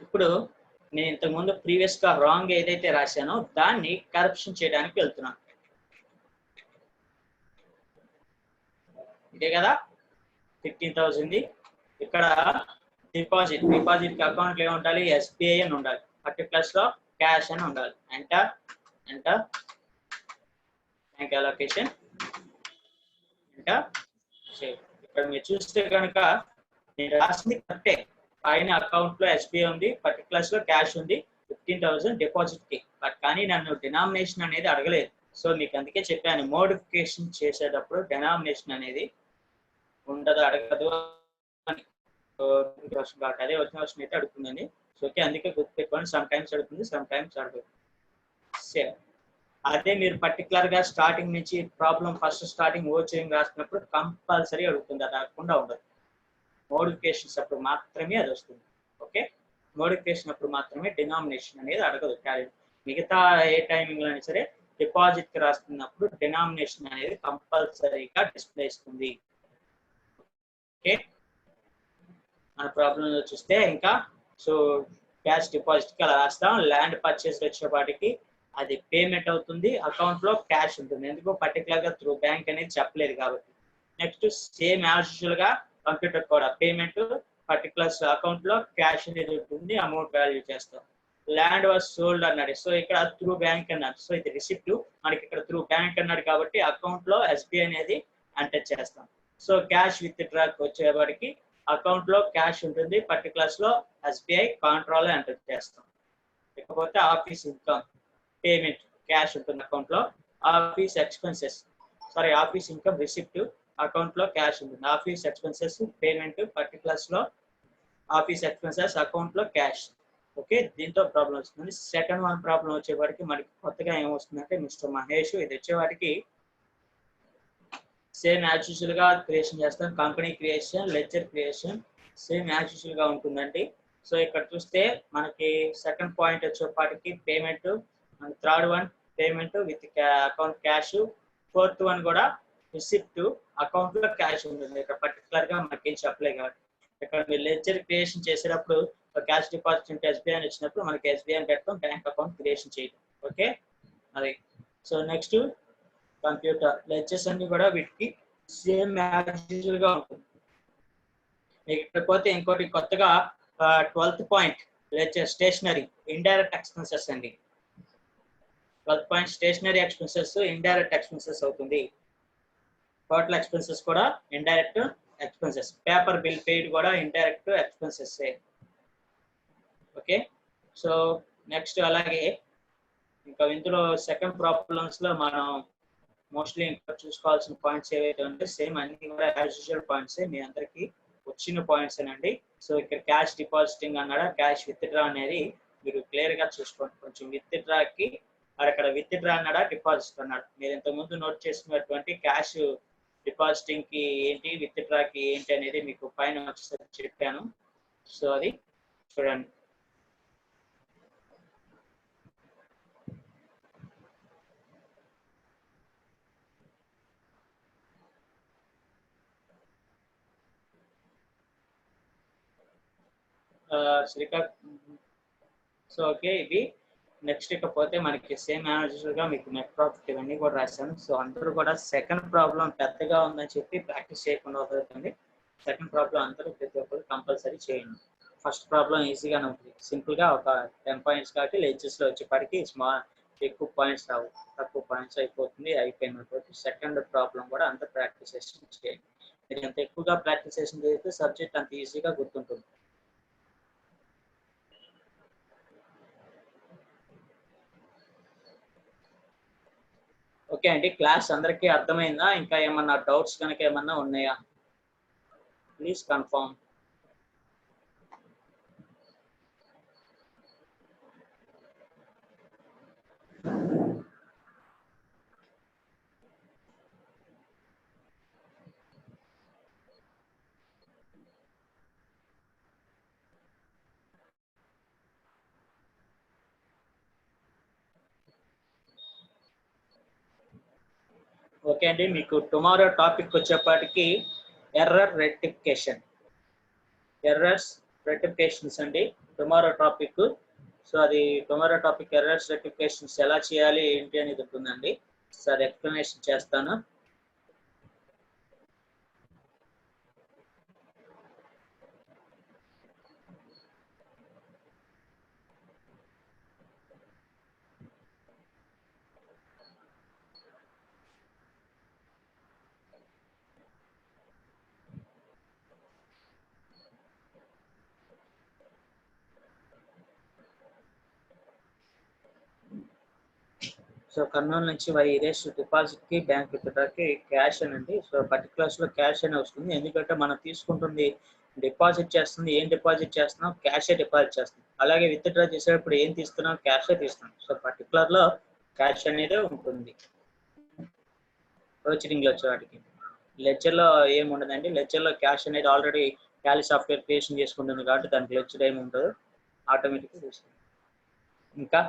ఇప్పుడు నేను ఇంతకుముందు ప్రీవియస్ గా రాంగ్ ఏదైతే రాశానో దాన్ని కరెక్షన్ చేయడానికి వెళ్తున్నాను. ఇదే కదా 15,000. ఇక్కడ డిపాజిట్ కి అకౌంట్ లో ఉండాలి, ఎస్బీఐ అని ఉండాలి, పర్టికులర్స్ లో క్యాష్ అని ఉండాలి. Enter bank allocation, enter save. ఇక్కడ మీరు చూస్తే కనుక నేను రాసింది కరెక్టే. పైన అకౌంట్ లో ఎస్బీఐ ఉంది, పర్టికులర్స్ లో క్యాష్ ఉంది, 15,000 డిపాజిట్ కి. బట్ కానీ నన్ను డినామినేషన్ అనేది అడగలేదు. సో మీకు అందుకే చెప్పాను, మోడిఫికేషన్ చేసేటప్పుడు డినామినేషన్ అనేది ఉండదు, అడగదు అని. అదే వచ్చిన వర్షన్ అయితే అడుగుతుందని. సో ఓకే, అందుకే గుర్తుపెట్టుకోండి. సమ్ టైమ్స్ అడుగుతుంది, సమ్ టైమ్స్ అడగదు. సేవ్. అదే మీరు పర్టికులర్ గా స్టార్టింగ్ నుంచి ప్రాబ్లం ఫస్ట్ స్టార్టింగ్ ఓచింగ్ రాసినప్పుడు కంపల్సరీ అడుగుతుంది, అది అడగకుండా ఉండదు. మోడిఫికేషన్స్ అప్పుడు మాత్రమే అది వస్తుంది. ఓకే, మోడిఫికేషన్ అప్పుడు మాత్రమే డినామినేషన్ అనేది అడగదు. మిగతా ఏ టైమింగ్ లో అయినా సరే డిపాజిట్ కి రాస్తున్నప్పుడు డినామినేషన్ అనేది కంపల్సరీగా డిస్ప్లే ఇస్తుంది. ఓకే, మన ప్రాబ్లం చూస్తే ఇంకా సో క్యాష్ డిపాజిట్ కి అలా రాస్తాం. ల్యాండ్ పర్చేస్ వచ్చేపాటికి అది పేమెంట్ అవుతుంది, అకౌంట్ లో క్యాష్ ఉంటుంది. ఎందుకు పర్టికులర్ గా త్రూ బ్యాంక్ అనేది చెప్పలేదు కాబట్టి. నెక్స్ట్ సేమ్ యాజ్ యూజువల్ గా కంప్యూటర్ కూడా పేమెంట్ పర్టికులర్స్ అకౌంట్ లో క్యాష్ అనేది ఉంటుంది, అమౌంట్ వాల్యూ చేస్తాం. ల్యాండ్ వాజ్ సోల్డ్ అన్నాడు, సో ఇక్కడ త్రూ బ్యాంక్ అన్నాడు. సో ఇది రిసిప్ట్, మనకి ఇక్కడ త్రూ బ్యాంక్ అన్నాడు కాబట్టి అకౌంట్ లో ఎస్బీఐ అనేది ఎంటర్ చేస్తాం. సో క్యాష్ విత్ డ్రాక్ వచ్చేవాడికి అకౌంట్ లో క్యాష్ ఉంటుంది, పర్టికులర్స్ లో ఎస్బీఐ కాంట్రాలో ఎంటర్ చేస్తాం. ఇకపోతే ఆఫీస్ ఇన్కమ్ పేమెంట్ క్యాష్ ఉంటుంది అకౌంట్ లో. Office expenses office income receipt account లో క్యాష్ ఉంటుంది. ఆఫీస్ ఎక్స్పెన్సెస్ పేమెంట్ పర్టికులర్స్ లో ఆఫీస్ ఎక్స్పెన్సెస్ అకౌంట్ లో క్యాష్. ఓకే, దీంతో ప్రాబ్లం వస్తుంది. సెకండ్ వన్ ప్రాబ్లం వచ్చేవాడికి మనకి కొత్తగా ఏమొస్తుందంటే మిస్టర్ మహేష్, ఇది వచ్చేవాడికి సేమ్ యాజ్ యూజువల్ గా క్రియేషన్ చేస్తాం. Company creation, ledger creation same as usual గా ఉంటుందండి. సో ఇక్కడ చూస్తే మనకి సెకండ్ పాయింట్ వచ్చేపాటికి payment, third one payment with account cash, fourth one కూడా రిసిప్ట్ అకౌంట్ లో క్యాష్ ఉంటుంది. ఇక్కడ పర్టికులర్ గా మనకి ఏం చెప్పలేదు కాబట్టి ఇక్కడ మీరు లెడ్జర్ క్రియేషన్ చేసేటప్పుడు క్యాష్ డిపాజిట్ ఉంటే ఎస్బీఐ అని వచ్చినప్పుడు మనకి ఎస్బీఐ అని పెట్టడం, బ్యాంక్ అకౌంట్ క్రియేషన్ చేయడం. ఓకే, అది. సో నెక్స్ట్ కంప్యూటర్ లెడ్జర్స్ అన్ని కూడా వీటికి సేమ్ యాజ్ యూజువల్ గా ఉంటుంది. ఇకపోతే ఇంకోటి కొత్తగా 12th point ledger stationery indirect expenses అండి. 12th point stationery expenses indirect expenses అవుతుంది. టోటల్ ఎక్స్పెన్సెస్ కూడా indirect expenses. Paper bill paid కూడా indirect expenses. Okay, so next అలాగే ఇంకా ఇందులో సెకండ్ ప్రాబ్లమ్స్ లో మనం మోస్ట్లీ ఇంకా చూసుకోవాల్సిన పాయింట్స్ ఏవైతే ఉంటే సేమ్ అన్ని కూడా యాజ్ యూజువల్ పాయింట్స్, మీ అందరికి వచ్చిన పాయింట్స్ ఏనండి. సో ఇక్కడ క్యాష్ డిపాజిటింగ్ అన్నాడా, క్యాష్ విత్ డ్రా అనేది మీరు క్లియర్ గా చూసుకోండి. కొంచెం విత్ డ్రాకి అక్కడ విత్ డ్రా అన్నాడా, డిపాజిట్ అన్నాడు. మీరు ఇంతకుముందు నోట్ చేసుకున్నటువంటి క్యాష్ డిపాజిటింగ్ కి ఏంటి, విత్ డ్రాకి ఏంటి అనేది మీకు పైన ఒకసారి చెప్పాను. సో అది చూడండి. సో ఓకే, ఇది నెక్స్ట్ ఇకపోతే మనకి సేమ్ యాజ్ గా మీకు నెట్ ప్రాఫిట్ ఇవన్నీ కూడా రాశాను. సో అందరూ కూడా సెకండ్ ప్రాబ్లం పెద్దగా ఉందని చెప్పి ప్రాక్టీస్ చేయకుండా అవుతుంది. సెకండ్ ప్రాబ్లం అందరూ ప్రతి ఒక్కరు కంపల్సరీ చేయండి. ఫస్ట్ ప్రాబ్లం ఈజీగానే ఉంటుంది, సింపుల్ గా ఒక 10 పాయింట్స్ కాబట్టి లెడ్జెస్ లో వచ్చేప్పటికి ఎక్కువ పాయింట్స్ రావు, తక్కువ పాయింట్స్ అయిపోతుంది. అయిపోయినప్పుడు సెకండ్ ప్రాబ్లం కూడా అంత ప్రాక్టీసేషన్ చేయండి. మీరు ఎంత ఎక్కువగా ప్రాక్టీసేషన్ చేస్తే సబ్జెక్ట్ అంత ఈజీగా గుర్తుంటుంది. ఓకే అండి, క్లాస్ అందరికీ అర్థమైందా? ఇంకా ఏమన్నా డౌట్స్ కనుక ఏమన్నా ఉన్నాయా? Please confirm. ఓకే అండి, మీకు టుమారో టాపిక్ వచ్చేపాటికి ఎర్రర్స్ రెక్టిఫికేషన్స్ అండి టుమారో టాపిక్. సో అది టుమారో టాపిక్ ఎర్రర్స్ రెక్టిఫికేషన్స్ ఎలా చేయాలి ఏంటి అనేది ఉంటుందండి. సార్ ఎక్స్ప్లెనేషన్ చేస్తాను. సో కర్నూలు నుంచి వైరేస్ డిపాజిట్ కి బ్యాంక్ విత్డ్రాకి క్యాష్ అనండి. సో పర్టికులర్స్ లో క్యాష్ అనే వస్తుంది, ఎందుకంటే మనం తీసుకుంటుంది డిపాజిట్ చేస్తుంది. ఏం డిపాజిట్ చేస్తున్నాం? క్యాషే డిపాజిట్ చేస్తున్నాం. అలాగే విత్డ్రా చేసేటప్పుడు ఏం తీస్తున్నాం? క్యాషే తీస్తున్నాం. సో పర్టికులర్ లో క్యాష్ అనేది ఉంటుంది. ప్రొసీడింగ్ లో వచ్చేవాటికి లెడ్జర్ లో ఏమి ఉండదండి. లెడ్జర్ లో క్యాష్ అనేది ఆల్రెడీ టాలీ సాఫ్ట్వేర్ క్రియేషన్ చేసుకుంటుంది కాబట్టి దానికి లెడ్జర్ ఏమి ఉండదు, ఆటోమేటిక్గా చూస్తుంది. ఇంకా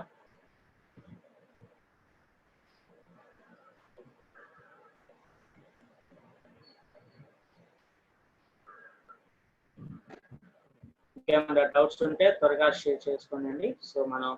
ఇంకేమైనా డౌట్స్ ఉంటే త్వరగా షేర్ చేసుకోండి. సో మనం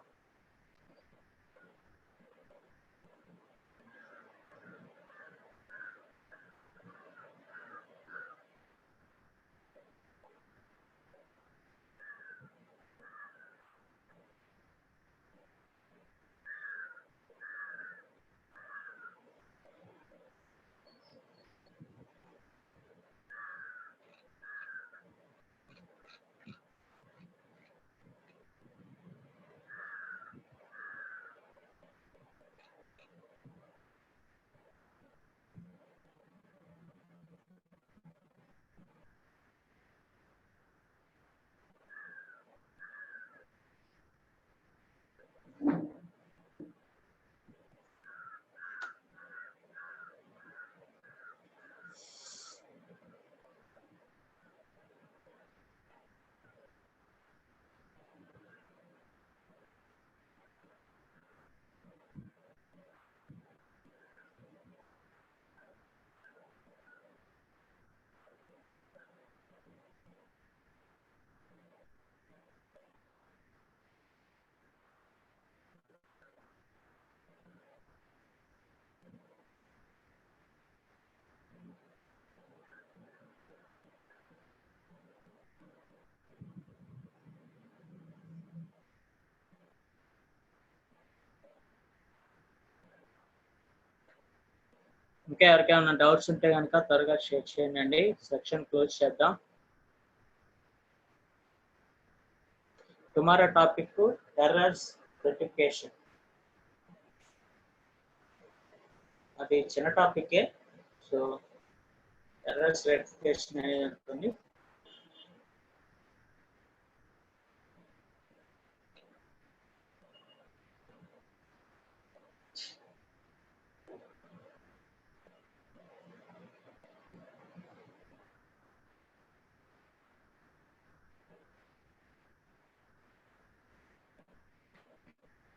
ఇంకా ఎవరికైనా డౌట్స్ ఉంటే కనుక త్వరగా షేర్ చేయండి. సెక్షన్ క్లోజ్ చేద్దాం. టుమారో టాపిక్ ఎర్రర్స్ రెక్టిఫికేషన్, అది చిన్న టాపికే. సో ఎర్రర్స్ రెక్టిఫికేషన్ అనేది ఉంటుంది.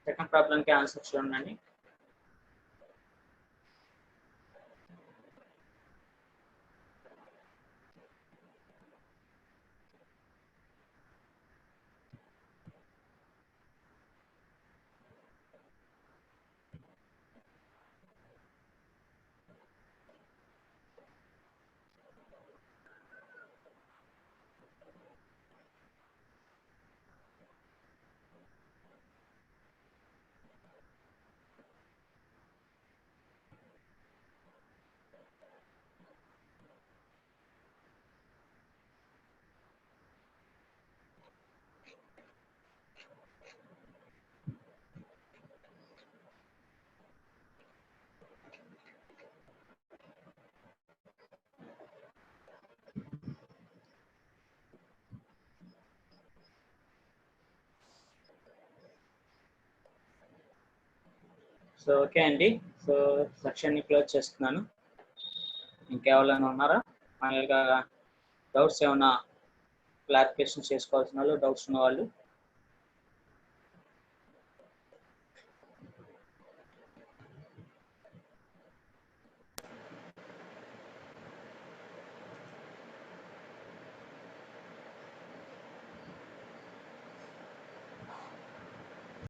సెకండ్ ప్రాబ్లంకి ఆన్సర్ చూడండి. సో ఓకే అండి. సో సెక్షన్ని క్లోజ్ చేస్తున్నాను. ఇంకెవరైనా ఉన్నారా? ఫైనల్గా డౌట్స్ ఏమన్నా క్లారిఫికేషన్ చేసుకోవాల్సిన వాళ్ళు, డౌట్స్ ఉన్న వాళ్ళు?